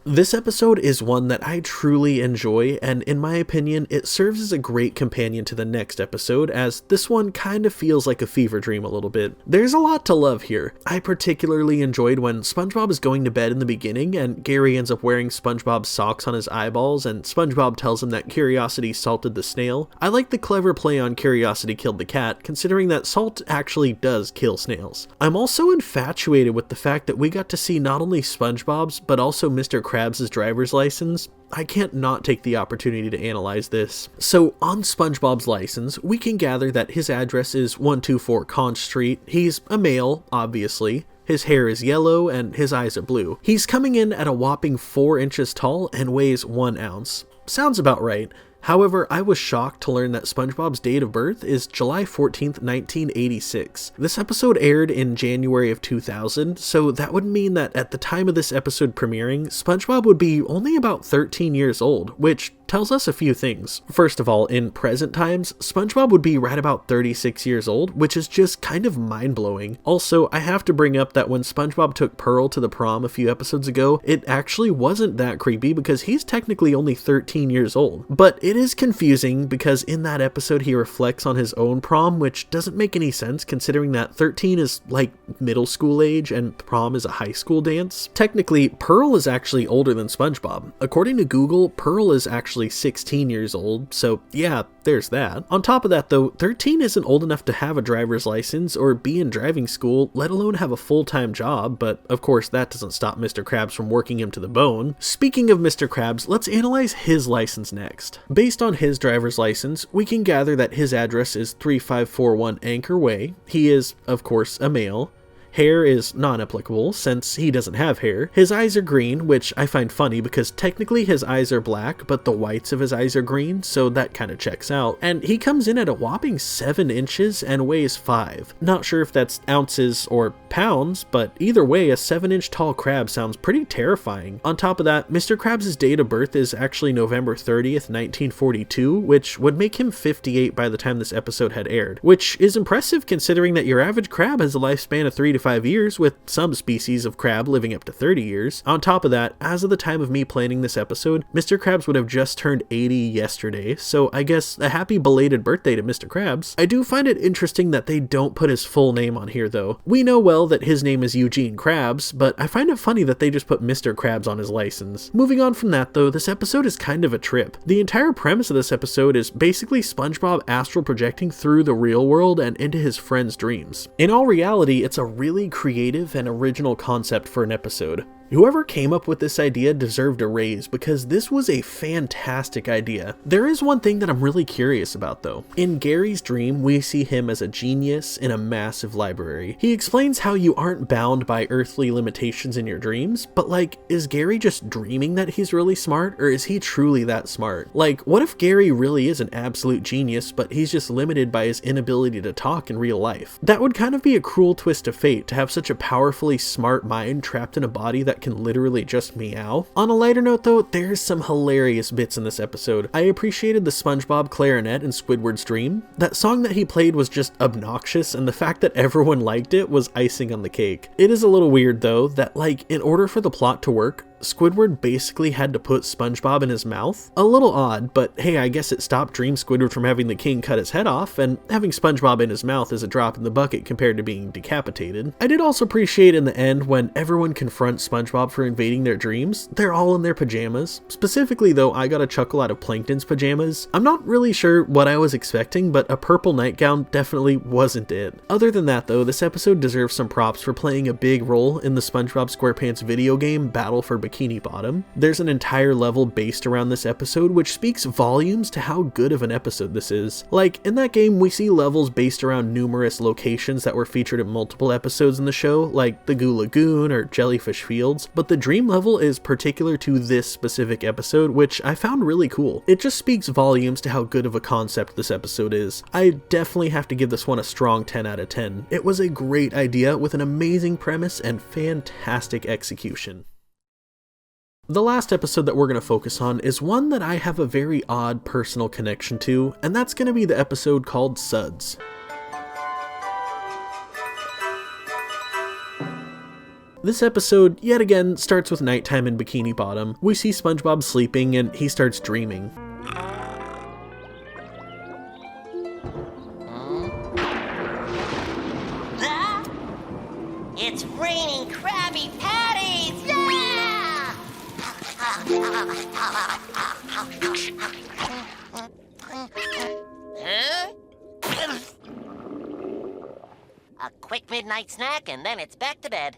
This episode is one that I truly enjoy, and in my opinion, it serves as a great companion to the next episode, as this one kind of feels like a fever dream a little bit. There's a lot to love here. I particularly enjoyed when SpongeBob is going to bed in the beginning, and Gary ends up wearing SpongeBob's socks on his eyeballs, and SpongeBob tells him that Curiosity salted the snail. I like the clever play on Curiosity killed the cat, considering that salt actually does kill snails. I'm also infatuated with the fact that we got to see not only SpongeBob's, but also Mr. Krabs' driver's license. I can't not take the opportunity to analyze this. So on SpongeBob's license, we can gather that his address is 124 Conch Street. He's a male, obviously. His hair is yellow and his eyes are blue. He's coming in at a whopping 4 inches tall and weighs 1 ounce. Sounds about right. However, I was shocked to learn that SpongeBob's date of birth is July 14th, 1986. This episode aired in January of 2000, so that would mean that at the time of this episode premiering, SpongeBob would be only about 13 years old, which tells us a few things. First of all, in present times, SpongeBob would be right about 36 years old, which is just kind of mind-blowing. Also, I have to bring up that when SpongeBob took Pearl to the prom a few episodes ago, it actually wasn't that creepy because he's technically only 13 years old. But it is confusing because in that episode he reflects on his own prom, which doesn't make any sense considering that 13 is like middle school age and prom is a high school dance. Technically, Pearl is actually older than SpongeBob. According to Google, Pearl is actually 16 years old, so yeah, there's that. On top of that though, 13 isn't old enough to have a driver's license or be in driving school, let alone have a full-time job, but of course that doesn't stop Mr. Krabs from working him to the bone. Speaking of Mr. Krabs, let's analyze his license next. Based on his driver's license, we can gather that his address is 3541 Anchor Way. He is, of course, a male. Hair is non-applicable since he doesn't have hair. His eyes are green, which I find funny because technically his eyes are black, but the whites of his eyes are green, so that kind of checks out. And he comes in at a whopping 7 inches and weighs 5. Not sure if that's ounces or pounds, but either way, a 7-inch tall crab sounds pretty terrifying. On top of that, Mr. Krabs' date of birth is actually November 30th, 1942, which would make him 58 by the time this episode had aired, which is impressive considering that your average crab has a lifespan of 3 to 5 years, with some species of crab living up to 30 years. On top of that, as of the time of me planning this episode, Mr. Krabs would have just turned 80 yesterday, so I guess a happy belated birthday to Mr. Krabs. I do find it interesting that they don't put his full name on here though. We know well that his name is Eugene Krabs, but I find it funny that they just put Mr. Krabs on his license. Moving on from that though, this episode is kind of a trip. The entire premise of this episode is basically SpongeBob astral projecting through the real world and into his friends' dreams. In all reality, it's a really creative and original concept for an episode. Whoever came up with this idea deserved a raise because this was a fantastic idea. There is one thing that I'm really curious about though. In Gary's dream, we see him as a genius in a massive library. He explains how you aren't bound by earthly limitations in your dreams, but like, is Gary just dreaming that he's really smart, or is he truly that smart? Like, what if Gary really is an absolute genius, but he's just limited by his inability to talk in real life? That would kind of be a cruel twist of fate to have such a powerfully smart mind trapped in a body that can literally just meow. On a lighter note though, there's some hilarious bits in this episode. I appreciated the SpongeBob clarinet in Squidward's dream. That song that he played was just obnoxious, and the fact that everyone liked it was icing on the cake. It is a little weird though that like, in order for the plot to work, Squidward basically had to put SpongeBob in his mouth. A little odd, but hey, I guess it stopped Dream Squidward from having the king cut his head off, and having SpongeBob in his mouth is a drop in the bucket compared to being decapitated. I did also appreciate in the end when everyone confronts SpongeBob for invading their dreams, they're all in their pajamas. Specifically though, I got a chuckle out of Plankton's pajamas. I'm not really sure what I was expecting, but a purple nightgown definitely wasn't it. Other than that though, this episode deserves some props for playing a big role in the SpongeBob SquarePants video game Battle for Bikini Bottom. There's an entire level based around this episode, which speaks volumes to how good of an episode this is. Like, in that game, we see levels based around numerous locations that were featured in multiple episodes in the show, like the Goo Lagoon or Jellyfish Fields, but the dream level is particular to this specific episode, which I found really cool. It just speaks volumes to how good of a concept this episode is. I definitely have to give this one a strong 10 out of 10. It was a great idea with an amazing premise and fantastic execution. The last episode that we're going to focus on is one that I have a very odd personal connection to, and that's going to be the episode called Suds. This episode, yet again, starts with nighttime in Bikini Bottom. We see SpongeBob sleeping and he starts dreaming. It's raining Krabby Patties! Yeah! A quick midnight snack and then it's back to bed.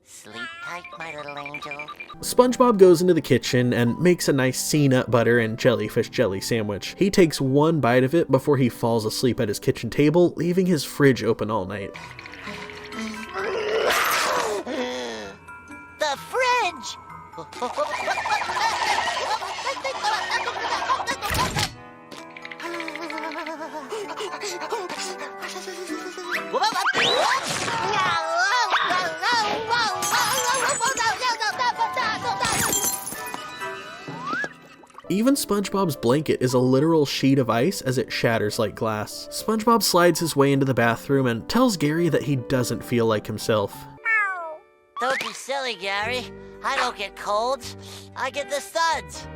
Sleep tight, my little angel. SpongeBob goes into the kitchen and makes a nice sea nut butter and jellyfish jelly sandwich. He takes one bite of it before he falls asleep at his kitchen table, leaving his fridge open all night. The fridge! Even SpongeBob's blanket is a literal sheet of ice as it shatters like glass. SpongeBob slides his way into the bathroom and tells Gary that he doesn't feel like himself. Don't be silly, Gary. I don't get colds. I get the suds.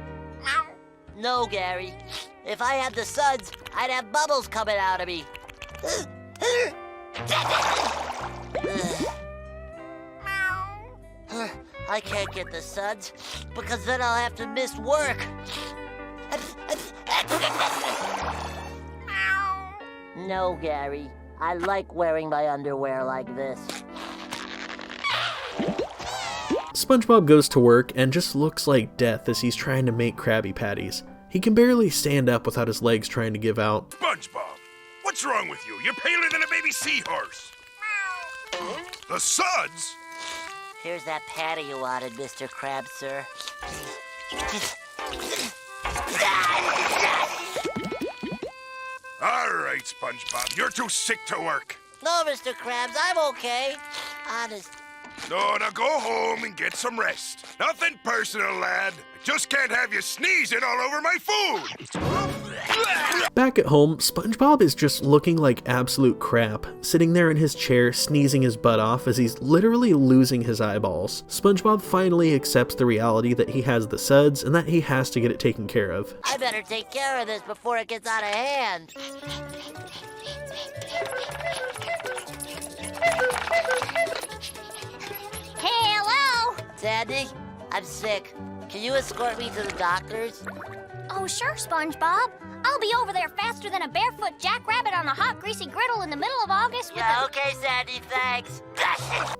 No, Gary. If I had the suds, I'd have bubbles coming out of me. I can't get the suds because then I'll have to miss work. No, Gary. I like wearing my underwear like this. SpongeBob goes to work and just looks like death as he's trying to make Krabby Patties. He can barely stand up without his legs trying to give out. SpongeBob, what's wrong with you? You're paler than a baby seahorse. The Suds? Here's that patty you wanted, Mr. Krabs, sir. All right, SpongeBob, you're too sick to work. No, Mr. Krabs, I'm okay. Honest. No, now go home and get some rest. Nothing personal, lad. I just can't have you sneezing all over my food. Back at home, SpongeBob is just looking like absolute crap, sitting there in his chair sneezing his butt off as he's literally losing his eyeballs. SpongeBob finally accepts the reality that he has the suds and that he has to get it taken care of. I better take care of this before it gets out of hand. Hello! Sandy, I'm sick. Can you escort me to the doctor's? Oh, sure, SpongeBob. I'll be over there faster than a barefoot jackrabbit on a hot, greasy griddle in the middle of August with Okay, Sandy, thanks.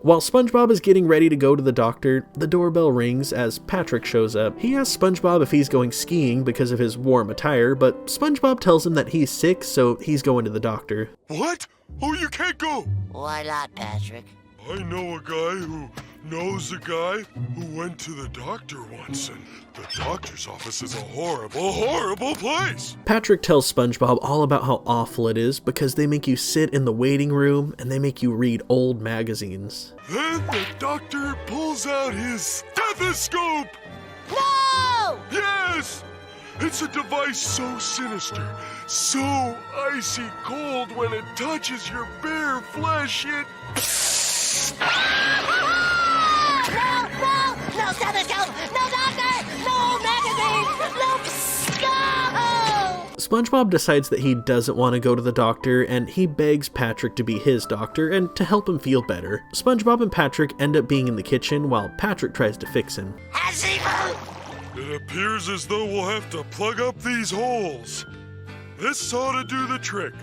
While SpongeBob is getting ready to go to the doctor, the doorbell rings as Patrick shows up. He asks SpongeBob if he's going skiing because of his warm attire, but SpongeBob tells him that he's sick, so he's going to the doctor. What? Oh, you can't go. Why not, Patrick? I know a guy who knows a guy who went to the doctor once, and the doctor's office is a horrible, horrible place. Patrick tells SpongeBob all about how awful it is because they make you sit in the waiting room and they make you read old magazines. Then the doctor pulls out his stethoscope. No! Yes! It's a device so sinister, so icy cold when it touches your bare flesh, it... No stethoscope! No doctor! No magazine! No! SpongeBob decides that he doesn't want to go to the doctor, and he begs Patrick to be his doctor and to help him feel better. SpongeBob and Patrick end up being in the kitchen while Patrick tries to fix him. It appears as though we'll have to plug up these holes. This ought to do the trick.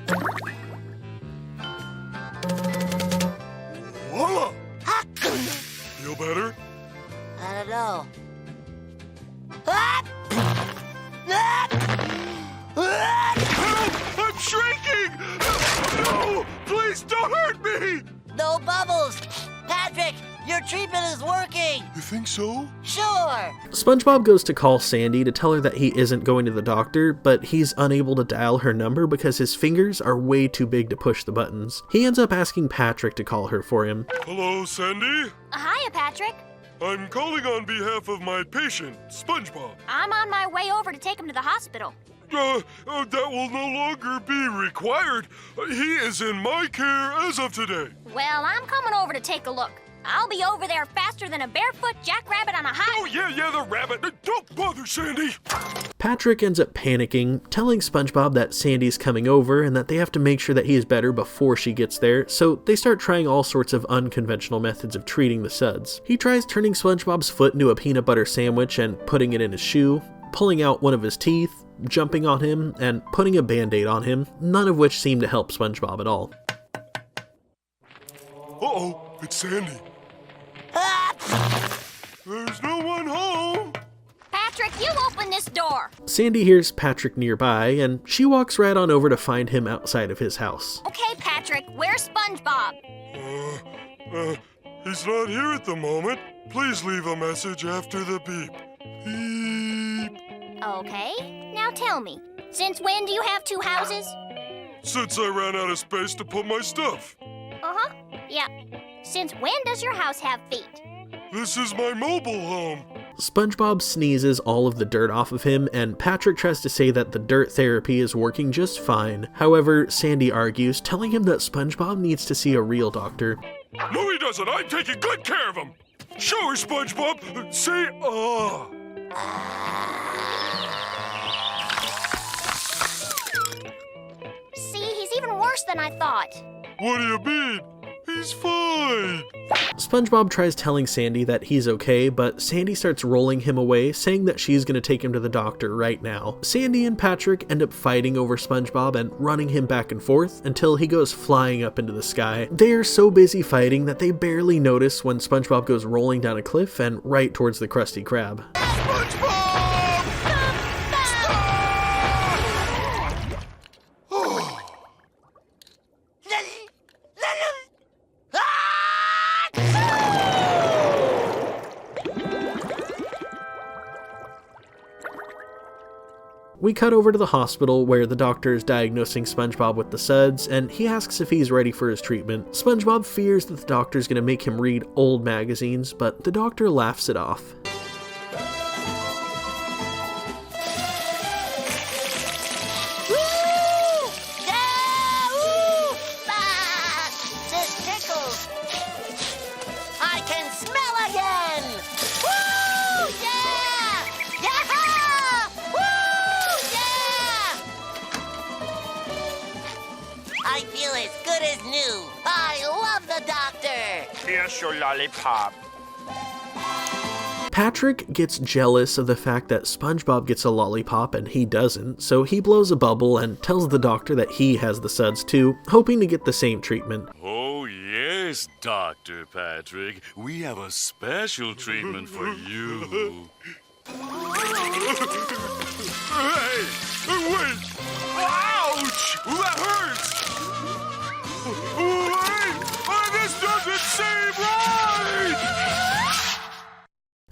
Whoa! umbrella! Feel better? I don't know. Help! I'm shrinking! No! Please don't hurt me! No bubbles! Patrick, your treatment is working! You think so? Sure! SpongeBob goes to call Sandy to tell her that he isn't going to the doctor, but he's unable to dial her number because his fingers are way too big to push the buttons. He ends up asking Patrick to call her for him. Hello, Sandy? Hiya, Patrick. I'm calling on behalf of my patient, SpongeBob. I'm on my way over to take him to the hospital. That will no longer be required. He is in my care as of today. Well, I'm coming over to take a look. I'll be over there faster than a barefoot jackrabbit on a high... Oh, yeah, the rabbit. Don't bother, Sandy. Patrick ends up panicking, telling SpongeBob that Sandy's coming over and that they have to make sure that he is better before she gets there, so they start trying all sorts of unconventional methods of treating the Suds. He tries turning SpongeBob's foot into a peanut butter sandwich and putting it in his shoe, pulling out one of his teeth, jumping on him, and putting a band-aid on him, none of which seem to help SpongeBob at all. Uh-oh, it's Sandy. There's no one home. Patrick, you open this door. Sandy hears Patrick nearby, and she walks right on over to find him outside of his house. Okay, Patrick, where's SpongeBob? He's not here at the moment. Please leave a message after the beep. Beep. Okay, now tell me, since when do you have two houses? Since I ran out of space to put my stuff. Uh-huh, yeah. Since when does your house have feet? This is my mobile home. SpongeBob sneezes all of the dirt off of him, and Patrick tries to say that the dirt therapy is working just fine. However, Sandy argues, telling him that SpongeBob needs to see a real doctor. No, he doesn't. I'm taking good care of him. Show her, SpongeBob. Say, See, he's even worse than I thought. What do you mean? He's fine. SpongeBob tries telling Sandy that he's okay, but Sandy starts rolling him away, saying that she's going to take him to the doctor right now. Sandy and Patrick end up fighting over SpongeBob and running him back and forth until he goes flying up into the sky. They are so busy fighting that they barely notice when SpongeBob goes rolling down a cliff and right towards the Krusty Krab. SpongeBob! We cut over to the hospital where the doctor is diagnosing SpongeBob with the Suds, and he asks if he's ready for his treatment. SpongeBob fears that the doctor's going to make him read old magazines, but the doctor laughs it off. I can smell again! Woo! Yeah! Yeah! Woo! Yeah! I feel as good as new. I love the doctor! Here's your lollipop. Patrick gets jealous of the fact that SpongeBob gets a lollipop and he doesn't, so he blows a bubble and tells the doctor that he has the Suds too, hoping to get the same treatment. Oh, yes, Dr. Patrick. We have a special treatment for you. Hey! Wait! Ouch! That hurts! Wait! This doesn't seem right!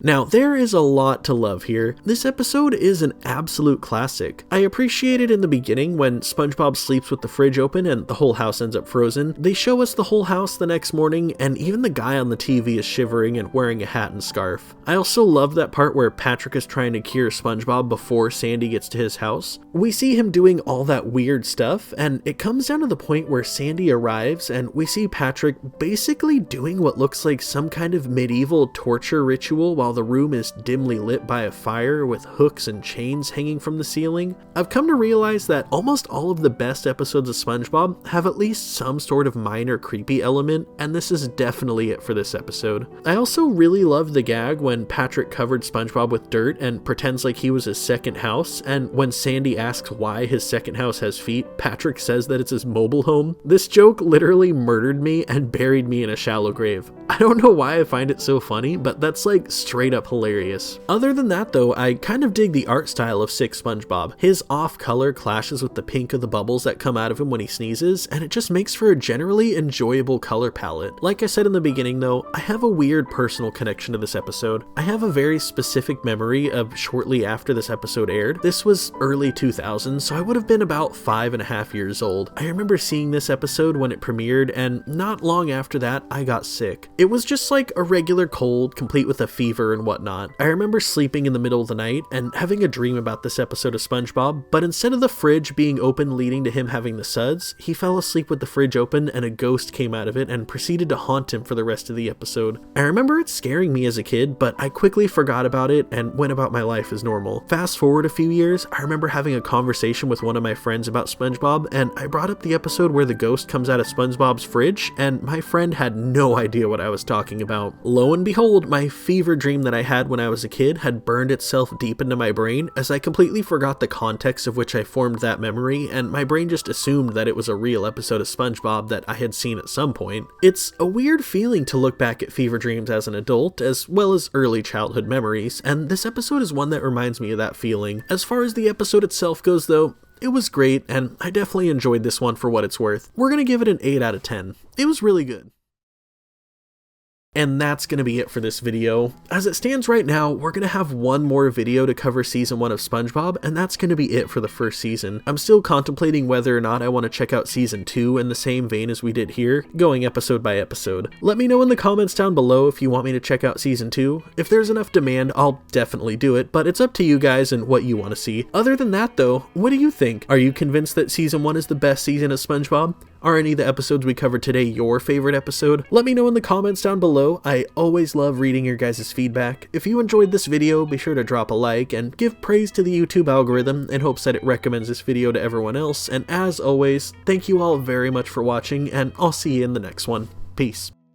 Now, there is a lot to love here. This episode is an absolute classic. I appreciate it in the beginning when SpongeBob sleeps with the fridge open and the whole house ends up frozen. They show us the whole house the next morning, and even the guy on the TV is shivering and wearing a hat and scarf. I also love that part where Patrick is trying to cure SpongeBob before Sandy gets to his house. We see him doing all that weird stuff, and it comes down to the point where Sandy arrives and we see Patrick basically doing what looks like some kind of medieval torture ritual while while the room is dimly lit by a fire with hooks and chains hanging from the ceiling. I've come to realize that almost all of the best episodes of SpongeBob have at least some sort of minor creepy element, and this is definitely it for this episode. I also really loved the gag when Patrick covered SpongeBob with dirt and pretends like he was his second house, and when Sandy asks why his second house has feet, Patrick says that it's his mobile home. This joke literally murdered me and buried me in a shallow grave. I don't know why I find it so funny, but that's like straight up hilarious. Other than that though, I kind of dig the art style of Sick SpongeBob. His off color clashes with the pink of the bubbles that come out of him when he sneezes, and it just makes for a generally enjoyable color palette. Like I said in the beginning though, I have a weird personal connection to this episode. I have a very specific memory of shortly after this episode aired. This was early 2000s, so I would have been about 5.5 years old. I remember seeing this episode when it premiered, and not long after that, I got sick. It was just like a regular cold, complete with a fever and whatnot. I remember sleeping in the middle of the night and having a dream about this episode of SpongeBob, but instead of the fridge being open leading to him having the suds, he fell asleep with the fridge open and a ghost came out of it and proceeded to haunt him for the rest of the episode. I remember it scaring me as a kid, but I quickly forgot about it and went about my life as normal. Fast forward a few years, I remember having a conversation with one of my friends about SpongeBob, and I brought up the episode where the ghost comes out of SpongeBob's fridge, and my friend had no idea what I was talking about. Lo and behold, my fever dream that I had when I was a kid had burned itself deep into my brain, as I completely forgot the context of which I formed that memory, and my brain just assumed that it was a real episode of SpongeBob that I had seen at some point. It's a weird feeling to look back at fever dreams as an adult, as well as early childhood memories, and this episode is one that reminds me of that feeling. As far as the episode itself goes though, it was great, and I definitely enjoyed this one for what it's worth. We're gonna give it an 8 out of 10. It was really good. And that's going to be it for this video. As it stands right now, we're going to have one more video to cover season 1 of SpongeBob, and that's going to be it for the first season. I'm still contemplating whether or not I want to check out season 2 in the same vein as we did here, going episode by episode. Let me know in the comments down below if you want me to check out season 2. If there's enough demand, I'll definitely do it, but it's up to you guys and what you want to see. Other than that though, what do you think? Are you convinced that season 1 is the best season of SpongeBob? Are any of the episodes we covered today your favorite episode? Let me know in the comments down below. I always love reading your guys' feedback. If you enjoyed this video, be sure to drop a like and give praise to the YouTube algorithm in hopes that it recommends this video to everyone else. And as always, thank you all very much for watching, and I'll see you in the next one. Peace.